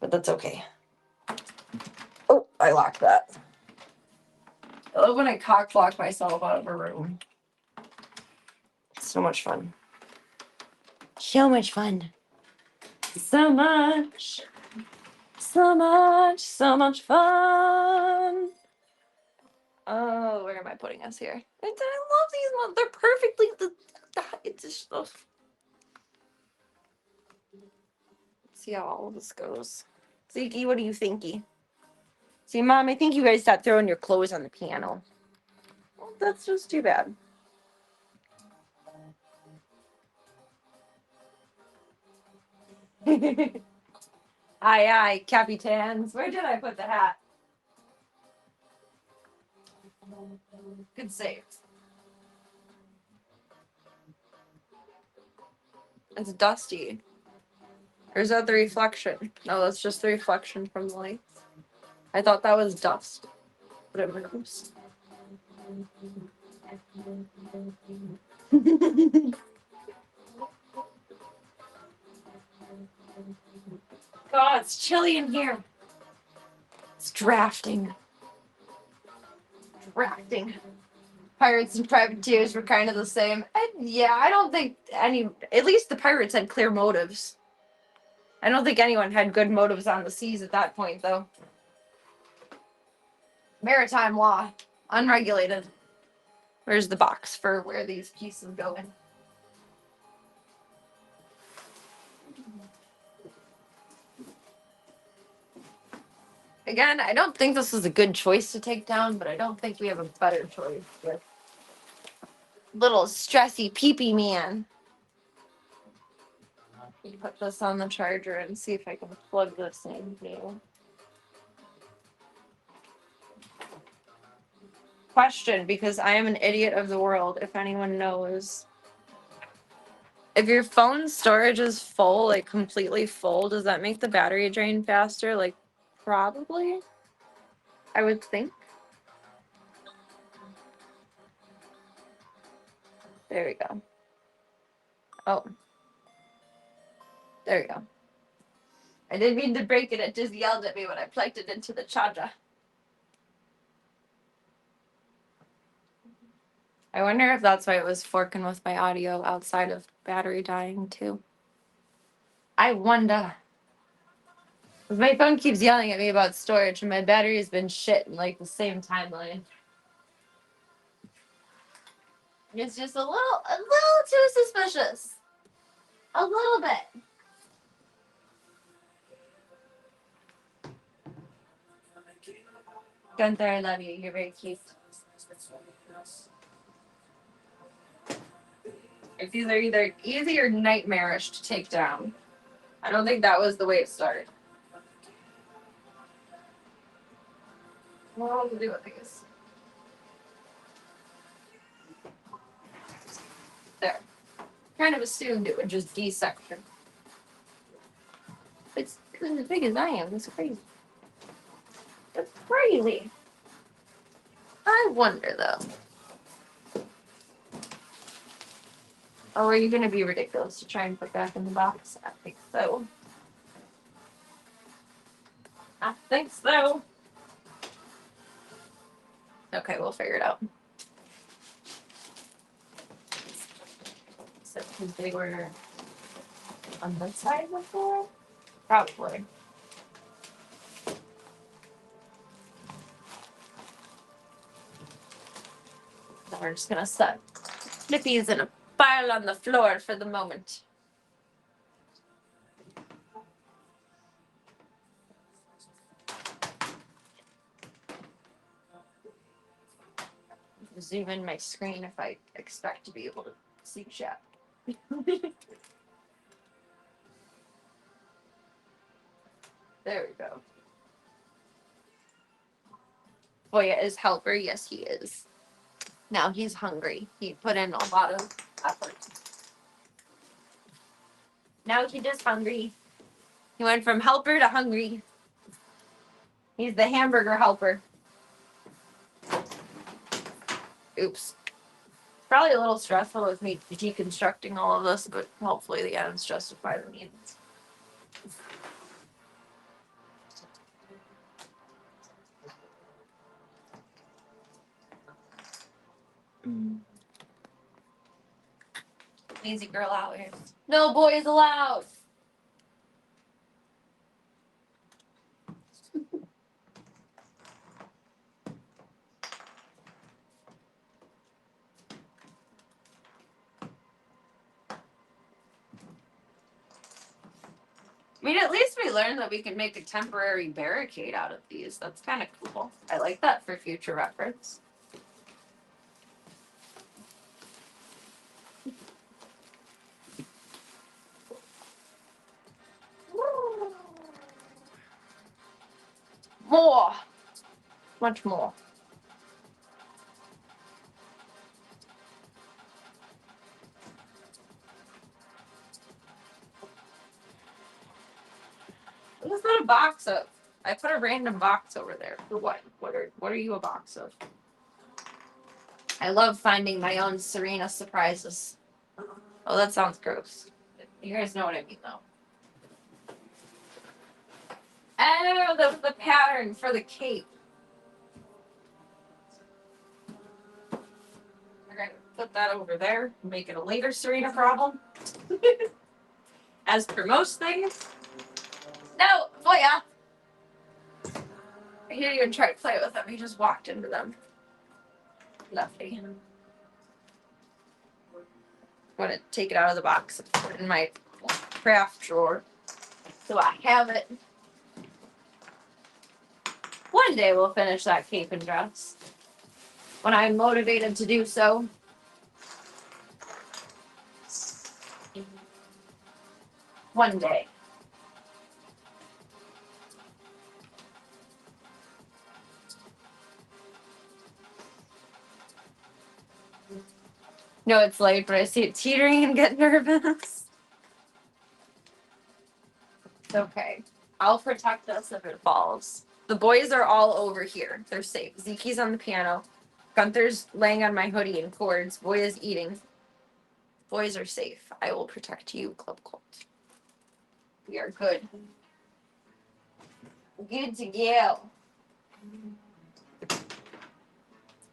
But that's okay. Oh, I locked that. I love when I cock block myself out of a room. It's so much fun. So much fun. So much. So much. So much fun. Oh, where am I putting us here? I love these ones. They're perfectly. It's just. Oh. See how all of this goes. Zeke, what do you thinky? See, Mom, I think you guys stopped throwing your clothes on the piano. Well, that's just too bad. Aye, aye, Capitans. Where did I put the hat? Good save. It's dusty. Or is that the reflection? No, that's just the reflection from the lights. I thought that was dust. But it moves. God, it's chilly in here. It's drafting. Drafting. Pirates and privateers were kind of the same. Yeah, I don't think at least the pirates had clear motives. I don't think anyone had good motives on the seas at that point, though. Maritime law. Unregulated. Where's the box for where these pieces go in? Again, I don't think this is a good choice to take down, but I don't think we have a better choice with little stressy peepee man. Let me put this on the charger and see if I can plug this in here. Question, because I am an idiot of the world, if anyone knows. If your phone's storage is full, like completely full, does that make the battery drain faster? Like, probably. I would think. There we go. Oh. There we go. I didn't mean to break it. It just yelled at me when I plugged it into the charger. I wonder if that's why it was forking with my audio outside of battery dying too. I wonder. 'Cause my phone keeps yelling at me about storage, and my battery has been shit in like the same timeline. It's just a little too suspicious. A little bit. Gunther, I love you. You're very cute. It's either easy or nightmarish to take down. I don't think that was the way it started. What do we do with these? There. Kind of assumed it would just desection. It's as big as I am. It's crazy. It's crazy. I wonder though. Oh, are you gonna be ridiculous to try and put back in the box? I think so. I think so. Okay, we'll figure it out. So, because they were on this side before? Probably. Then we're just gonna set Snippies in a pile on the floor for the moment. Zoom in my screen if I expect to be able to see chat. There we go. Boya is helper. Yes, he is. Now he's hungry. He put in a lot of effort. Now he just hungry. He went from helper to hungry. He's the hamburger helper. Oops. Probably a little stressful with me deconstructing all of this, but hopefully the ends justify the means. Lazy girl hours. No boys allowed. I mean, at least we learned that we can make a temporary barricade out of these. That's kind of cool. I like that for future reference. More. Much more. What's that a box of? I put a random box over there. For what? What are you a box of? I love finding my own Serena surprises. Oh, that sounds gross. You guys know what I mean, though. Oh, that was the pattern for the cape. We're gonna put that over there, make it a later Serena problem. As per most things. No, Boya! I didn't even try to play with them. He just walked into them. Lefty. I'm gonna take it out of the box and put it in my craft drawer. So I have it. One day we'll finish that cape and dress. When I'm motivated to do so. One day. No, it's late, but I see it teetering and get nervous. It's okay. I'll protect us if it falls. The boys are all over here. They're safe. Zeke's on the piano. Gunther's laying on my hoodie and cords. Boya's eating. Boys are safe. I will protect you, Club Colt. We are good. Good to go.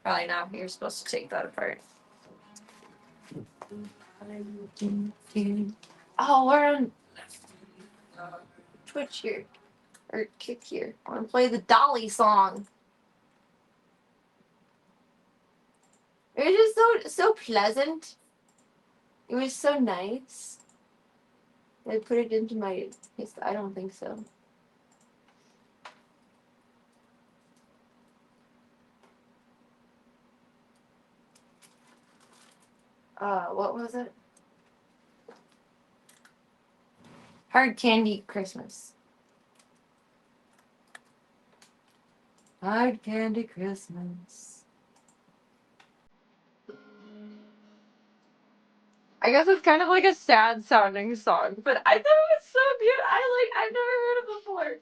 Probably not. You're supposed to take that apart. Oh, we're on Twitch here. Or Kick here. I want to play the Dolly song. It was just so pleasant. It was so nice. I put it into my. I don't think so. What was it? Hard Candy Christmas. Hard Candy Christmas. I guess it's kind of like a sad sounding song, but I thought it was so beautiful. I've never heard it before.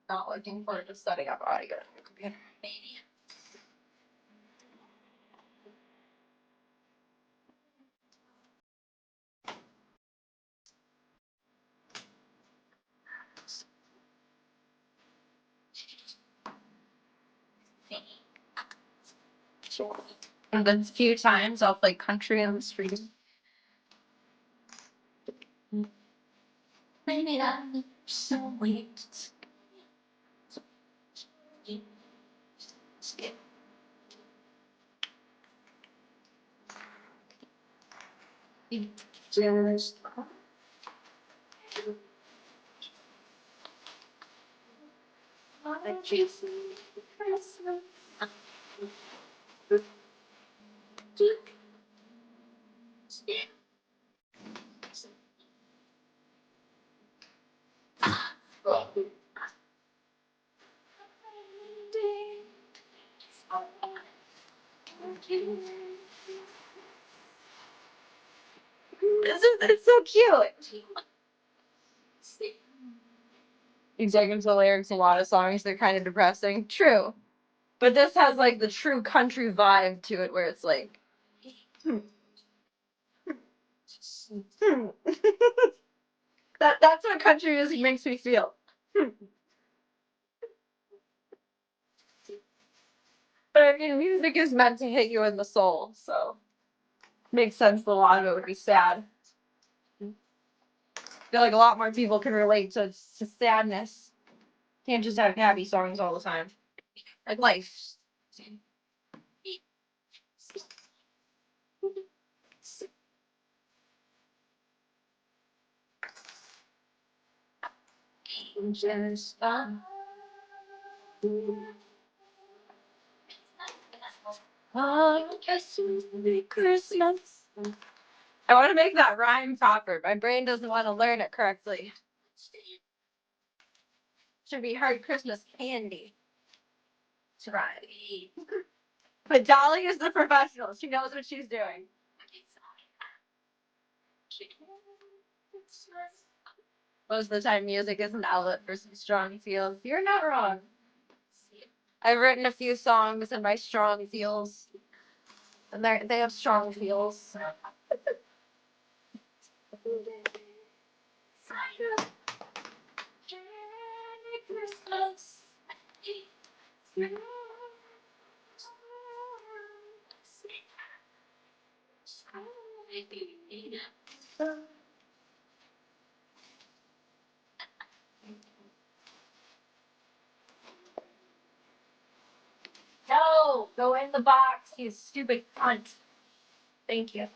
Not looking forward to setting up audio on your computer. And the few times I'll play country on the street. Maybe I'm so weak. Just like Jesus Christmas. It's so cute. You dig into the lyrics, a lot of songs, they're kind of depressing. True. But this has like the true country vibe to it where it's like that's what country music makes me feel. But I mean music is meant to hit you in the soul, so makes sense that a lot of it would be sad. I feel like a lot more people can relate to sadness. Can't just have happy songs all the time. Like life. Just Christmas. I want to make that rhyme proper. My brain doesn't want to learn it correctly. Should be hard Christmas candy. To rhyme. But Dolly is the professional. She knows what she's doing. Most of the time, music is an outlet for some strong feels. You're not wrong. I've written a few songs in my strong feels, and they have strong feels. No, go in the box, you stupid cunt. Thank you.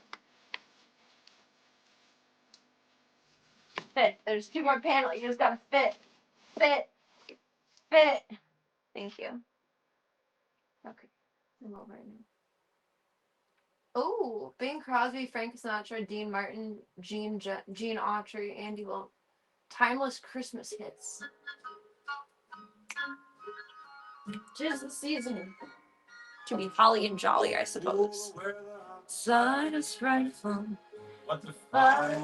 Fit. There's two more panels. You just gotta fit. Fit. Fit. Thank you. Okay. I'm over it now. Oh, Bing Crosby, Frank Sinatra, Dean Martin, Gene Autry, Andy Wilson. Timeless Christmas hits. 'Tis the season to be holly and jolly, I suppose. Sun is frightful. What the fire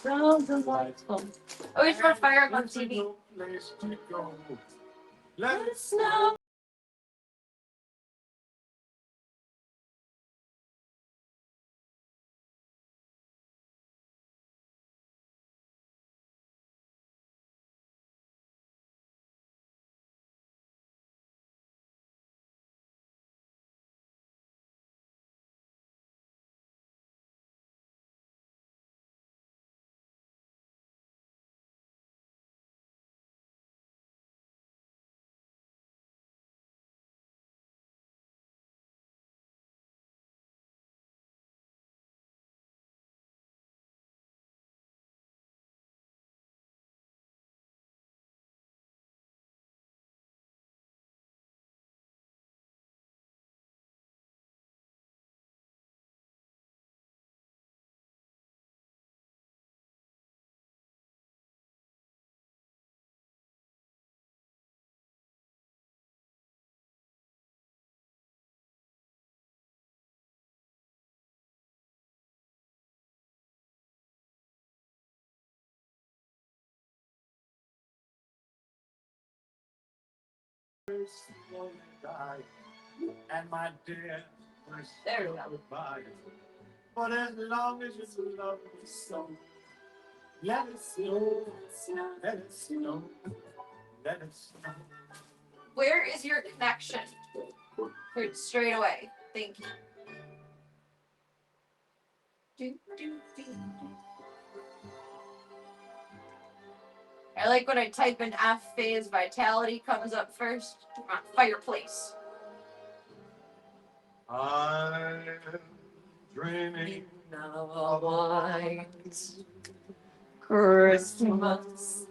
so delightful. Always want fire up on TV. Let it snow. And my dear, There we go. but as long as you love me so, let it snow, let it snow, let it snow. Where is your connection? Straight away. Thank you. I like when I type in F phase vitality comes up first. Come on, fireplace. I'm dreaming of a white Christmas.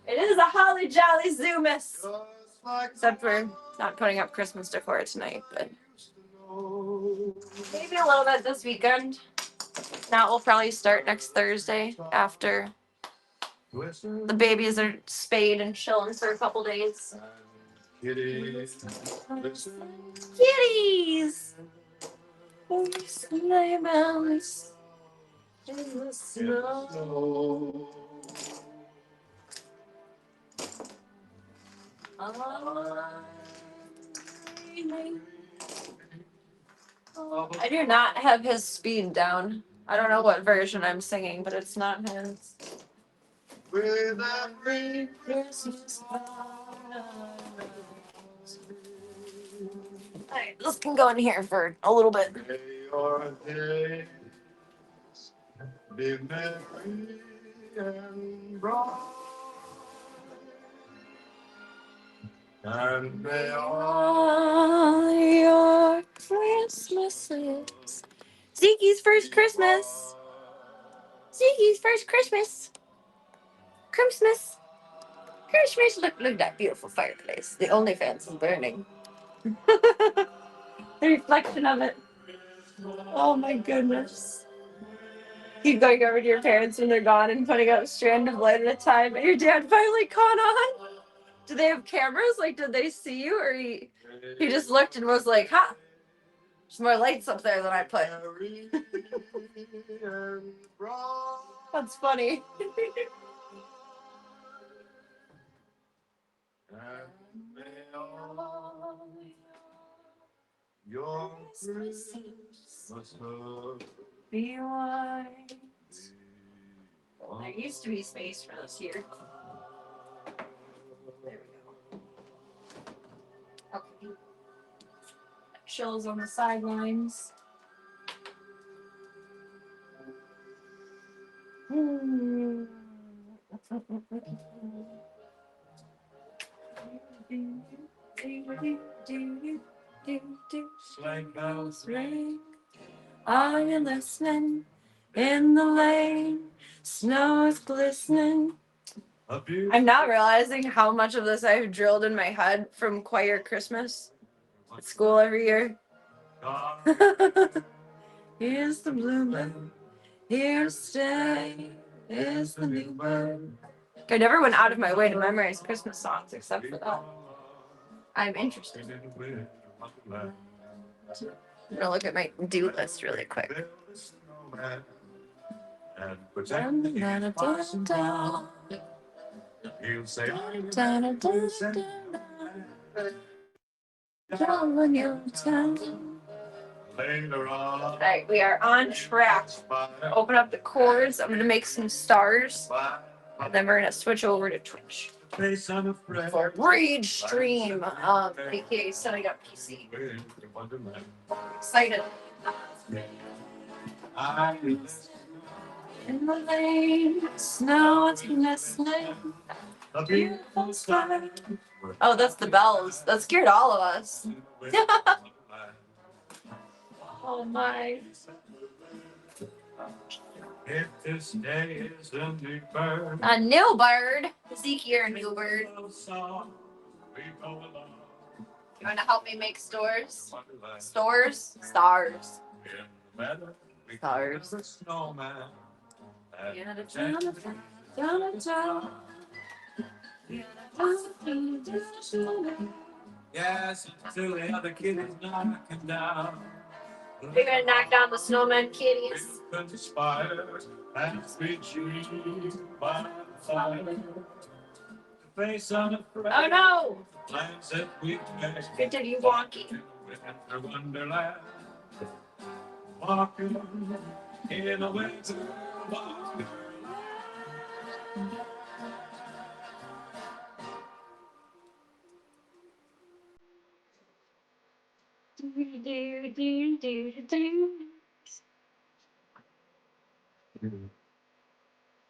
It is a holly jolly Zoomas. just like Except for not putting up Christmas decor tonight, but maybe a little bit this weekend. That will probably start next Thursday after the babies are spayed and chilling for a couple days. kitties, listen. Kitties! Oh, sleigh bells in the snow. I do not have his speed down. I don't know what version I'm singing, but it's not his. With every Christmas Alright, this can go in here for a little bit. day or day, be merry and bright, and may All your Christmases. Zeke's first Christmas. Zeke's first Christmas. Christmas. Christmas. Look at that beautiful fireplace. The OnlyFans is burning. The reflection of it. Oh my goodness. Keep going over to your parents when they're gone and putting up a strand of light at a time, and your dad finally caught on. Do they have cameras? Like, did they see you, or he just looked and was like, "Ha, there's more lights up there than I put." merry and bright. That's funny. And may all your Christmas Be white. There used to be space for this here. There we go. Okay. Chills on the sidelines. sleigh bells Ring. Are you listening? In the lane, snow is glistening. a beautiful I'm now realizing how much of this I've drilled in my head from choir Christmas at school every year. Here's the bluebird, here to stay is the new bird. I never went out of my way to memorize Christmas songs except for that. I'm interested. I'm gonna look at my do list really quick. And pretend he'll say, later on. Alright, we are on track. Open up the chords. I'm gonna make some stars. And then we're gonna switch over to Twitch. For Rage Stream. AKA setting up PC. Excited. In the lane, snow is glistening. A beautiful sky. Oh, that's the bells. That scared all of us. Oh my. If this day is a new bird, A new bird. Zeke, you're a new bird. we go along. You want to help me make stores? Wonderland. Stores? Stars. In the meadow, we Stars. the snowman. And Yeah, pretend yes, until the other kid is knocking down. We're gonna knock down the snowman kitties. We conspire as we cheat by the fire to face unafraid. Oh no! Plans that we made. Continue walking. Winter wonderland. Walking in a winter wonderland.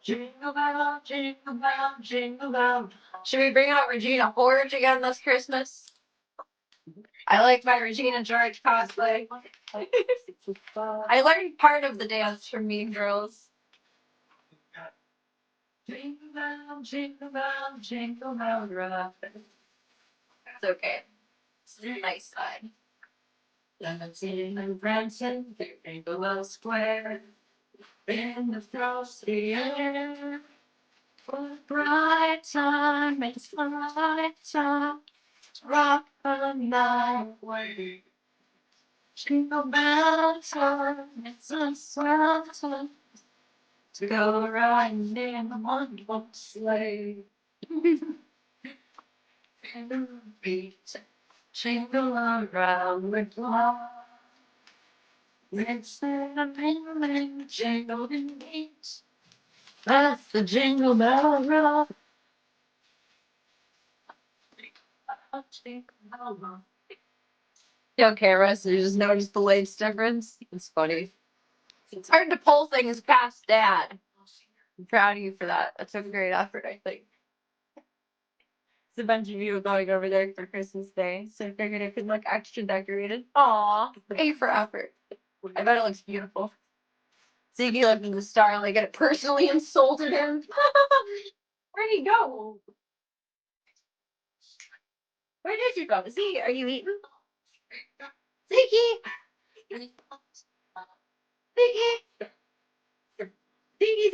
Jingle bell, jingle bell, jingle bell. Should we bring out Regina George again this Christmas? I like my Regina George cosplay. I learned part of the dance from Mean Girls. Jingle bell, jingle bell rock. It's okay. It's the nice side. Dancing and prancing through Jingle Bell Square in the frosty air. What bright time, it's bright time, rock the night away. Jingle bell time, it's a swell time to go riding in a one-horse sleigh. And the beat, jingle around the clock. It's the ring, jingling beat. That's the jingle bell rock. Jingle bell rock. Don't care, Russ. You just noticed the latest difference. It's funny. It's hard to pull things past Dad. I'm proud of you for that. That's a great effort, I think. It's a bunch of you going over there for Christmas Day, so I figured it could look extra decorated. Aw, A for effort. I bet it looks beautiful. Ziggy looking the star like it personally insulted him. Where'd he go? Where did you go? Ziggy, are you eating? Ziggy! Ziggy! Ziggy,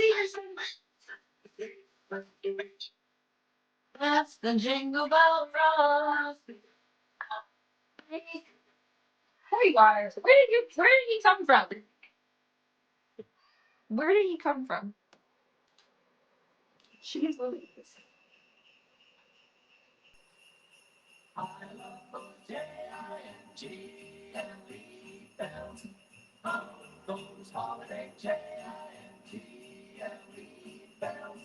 Ziggy! That's the jingle bell rock. There you are. Where did he come from? Where did he come from? Jeez Louise. I love those J-I-N-G-L-E bells. Oh, those holiday J-I-N-G-L-E bells.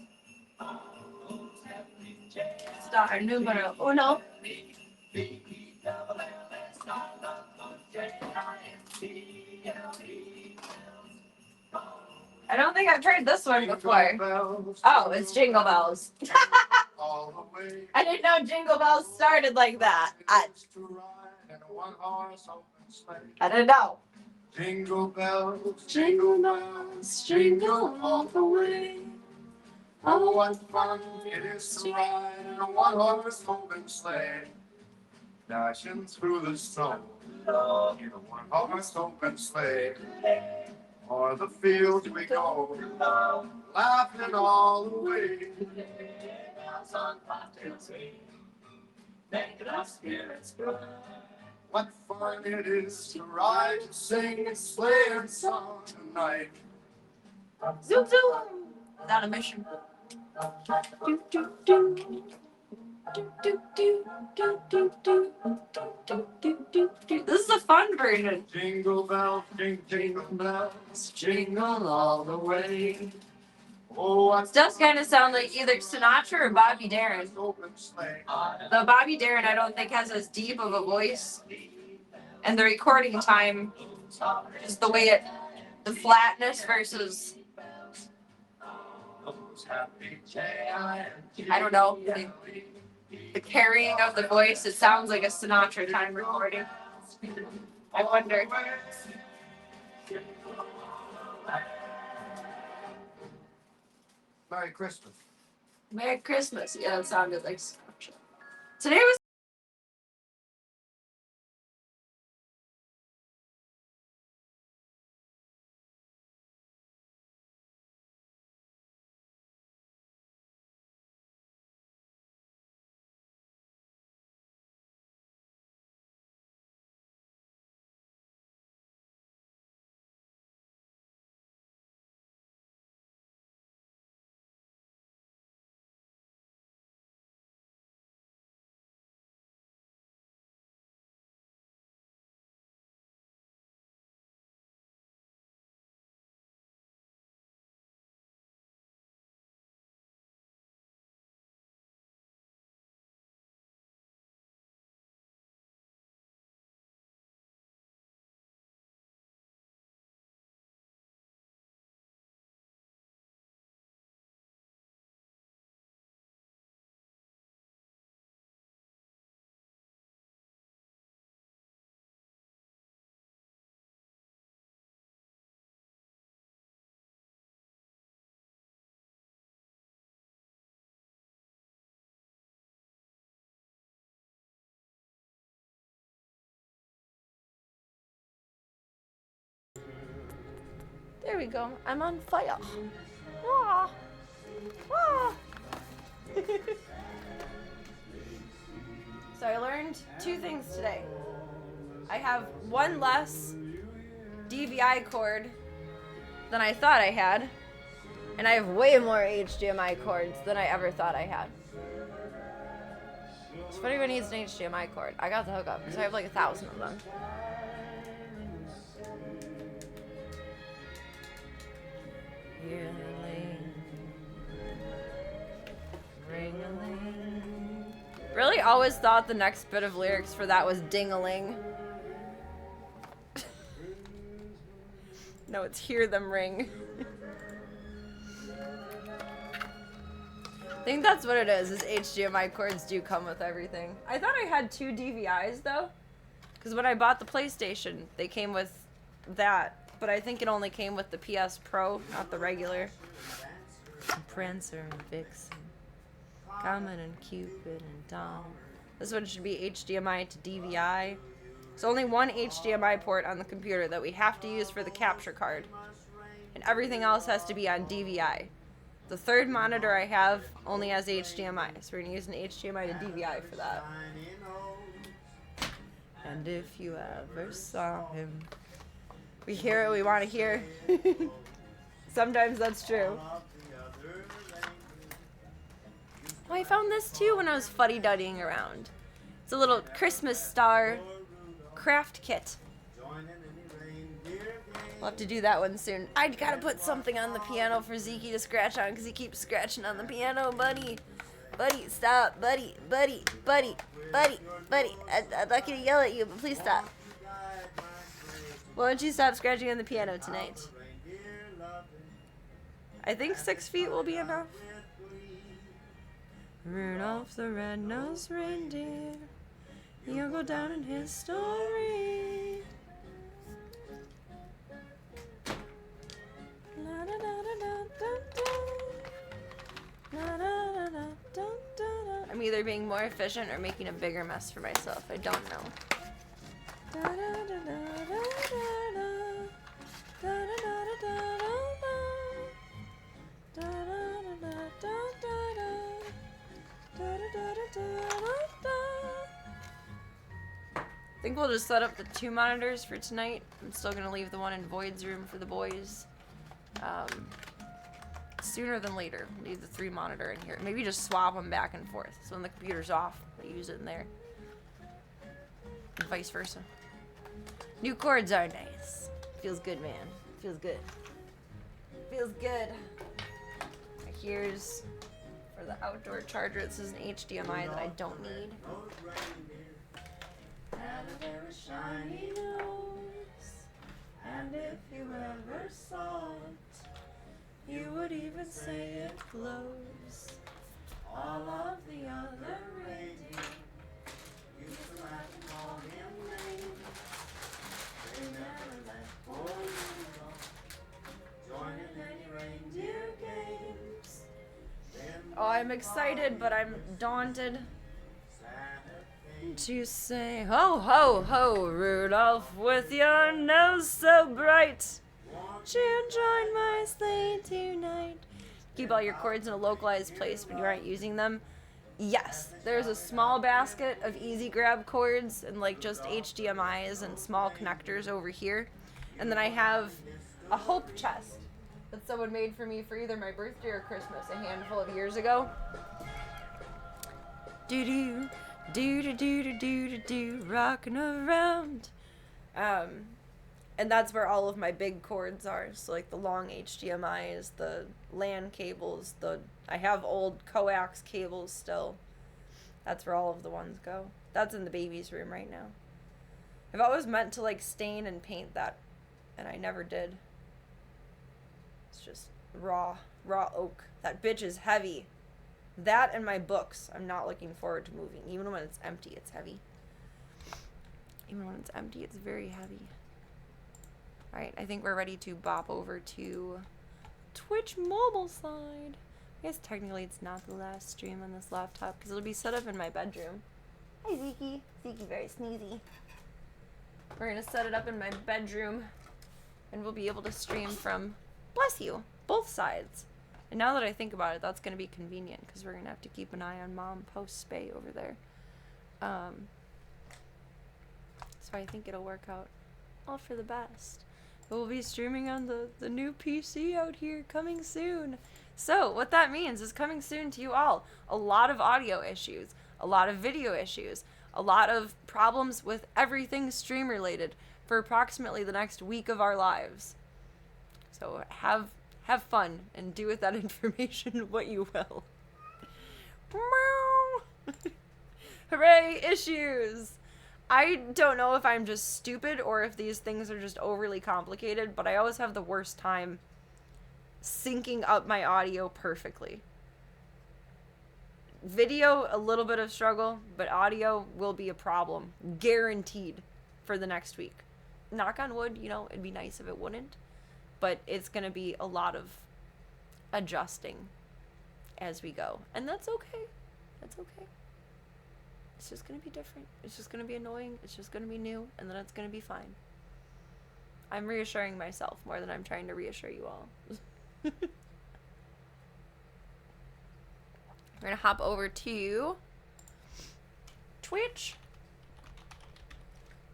Oh, those happy J-I-N-G-L-E. Star numero uno. B-E-double-L-S. I love those J-I-N-G-L-E bells. I don't think I've heard this one before. Oh, it's Jingle Bells. I didn't know Jingle Bells started like that. I didn't know. Jingle bells, jingle bells, jingle all the way. Oh, what fun it is to ride in a one-horse open sleigh. Dashing through the snow in a one-horse open sleigh. O'er the fields we go, laughing all the way. Bells on bobtail swing, making our spirits bright. What fun it is to ride, to sing and sleigh and song tonight. Zoom zoom. Without a mission. Do do do. Do do do do do do do do do do. This is a fun version. Jingle bells, jingle bells, jingle all the way. Oh, It does kind of sound like either Sinatra or Bobby Darin. open sleigh. Though Bobby Darin, I don't think has as deep of a voice, and the recording time is the way it, the flatness versus, I don't know, the carrying of the voice. It sounds like a Sinatra time recording. I wonder. Merry Christmas. Merry Christmas. Yeah, that sounded like Sinatra. Today was There we go. I'm on fire. Ah. Ah. So I learned 2 things today. I have 1 less DVI cord than I thought I had, and I have way more HDMI cords than I ever thought I had. So if anyone needs an HDMI cord, I got the hookup because I have like 1,000 of them. Ring-a-ling. Really always thought the next bit of lyrics for that was ding-a-ling. No, it's hear them ring. I think that's what it is HDMI cords do come with everything. I thought I had 2 DVIs though, because when I bought the PlayStation, they came with that, but I think it only came with the PS Pro, not the regular. Prancer and Vixen, Comet and Cupid and Dom. This one should be HDMI to DVI. There's only 1 HDMI port on the computer that we have to use for the capture card, and everything else has to be on DVI. The 3rd monitor I have only has HDMI, so we're going to use an HDMI to DVI for that. And if you ever saw him, we hear what we want to hear. Sometimes that's true. Oh, I found this too when I was fuddy-duddying around. It's a little Christmas star craft kit. We'll have to do that one soon. I gotta put something on the piano for Zeke to scratch on because he keeps scratching on the piano, buddy. Buddy, stop. Buddy. I'd like you to yell at you, but please stop. Why don't you stop scratching on the piano tonight? I think 6 feet will be enough. Rudolph the red-nosed reindeer, you'll go down in history. I'm either being more efficient or making a bigger mess for myself. I don't know. I think we'll just set up the 2 monitors for tonight. I'm still gonna leave the one in Void's room for the boys. Sooner than later, leave the 3 monitor in here. Maybe just swap them back and forth. So when the computer's off, they use it in there. And vice versa. New cords are nice. Feels good, man. Feels good. Feels good. Here's for the outdoor charger. This is an HDMI that I don't need. Had a very shiny nose, and if you ever saw it, you would even say it glows. All of the other reindeer used to laugh and call him names. They never let poor Rudolph join in any reindeer games. Oh, I'm excited, but I'm daunted to say, ho, ho, ho, Rudolph, with your nose so bright, won't you join my sleigh tonight? Keep all your cords in a localized place when you aren't using them. Yes, there's a small basket of easy grab cords and like just HDMIs and small connectors over here. And then I have a hope chest that someone made for me for either my birthday or Christmas a handful of years ago. Doo-doo. Do rocking around. And that's where all of my big cords are. So like the long HDMIs, the LAN cables, I have old coax cables still. That's where all of the ones go. That's in the baby's room right now. I've always meant to like stain and paint that, and I never did. It's just raw oak. That bitch is heavy. That and my books, I'm not looking forward to moving. Even when it's empty, it's heavy. Even when it's empty, it's very heavy. Alright, I think we're ready to bop over to Twitch mobile side. I guess technically it's not the last stream on this laptop because it'll be set up in my bedroom. Hi, Zeke. Zeke very sneezy. We're going to set it up in my bedroom And we'll be able to stream from, bless you, both sides. And now that I think about it, that's going to be convenient because we're going to have to keep an eye on Mom post-spay over there. So I think it'll work out all for the best. We'll be streaming on the new PC out here coming soon. So what that means is coming soon to you all. A lot of audio issues, a lot of video issues, a lot of problems with everything stream related for approximately the next week of our lives. So have fun and do with that information what you will. Hooray, issues! I don't know if I'm just stupid or if these things are just overly complicated, but I always have the worst time syncing up my audio perfectly. Video, a little bit of struggle, but audio will be a problem. Guaranteed for the next week. Knock on wood, you know, it'd be nice if it wouldn't, but it's going to be a lot of adjusting as we go. And that's okay. That's okay. It's just going to be different. It's just going to be annoying. It's just going to be new. And then it's going to be fine. I'm reassuring myself more than I'm trying to reassure you all. We're going to hop over to Twitch.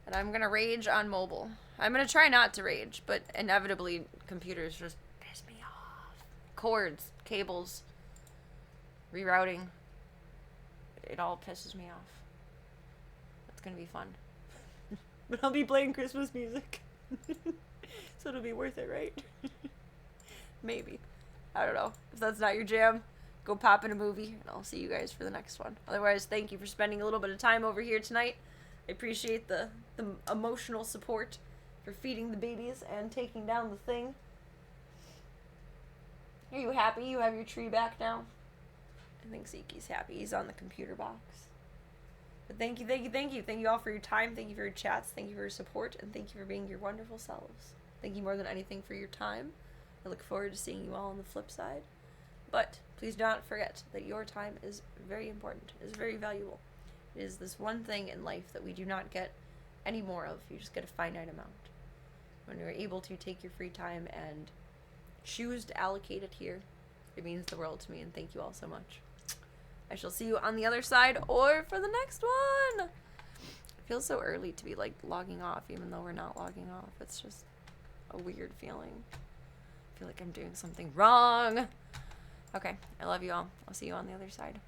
And I'm going to rage on mobile. I'm going to try not to rage, but inevitably computers just piss me off. Cords, cables, rerouting. It all pisses me off. It's gonna be fun. But I'll be playing Christmas music. So it'll be worth it, right? Maybe. I don't know. If that's not your jam, go pop in a movie, and I'll see you guys for the next one. Otherwise, thank you for spending a little bit of time over here tonight. I appreciate the emotional support for feeding the babies and taking down the thing. Are you happy you have your tree back now? I think Zeke's happy. He's on the computer box. But thank you, thank you, thank you. Thank you all for your time. Thank you for your chats. Thank you for your support. And thank you for being your wonderful selves. Thank you more than anything for your time. I look forward to seeing you all on the flip side. But please do not forget that your time is very important. It is very valuable. It is this one thing in life that we do not get any more of. You just get a finite amount. When you're able to take your free time and choose to allocate it here, it means the world to me. And thank you all so much. I shall see you on the other side or for the next one. It feels so early to be like logging off even though we're not logging off. It's just a weird feeling. I feel like I'm doing something wrong. Okay, I love you all. I'll see you on the other side.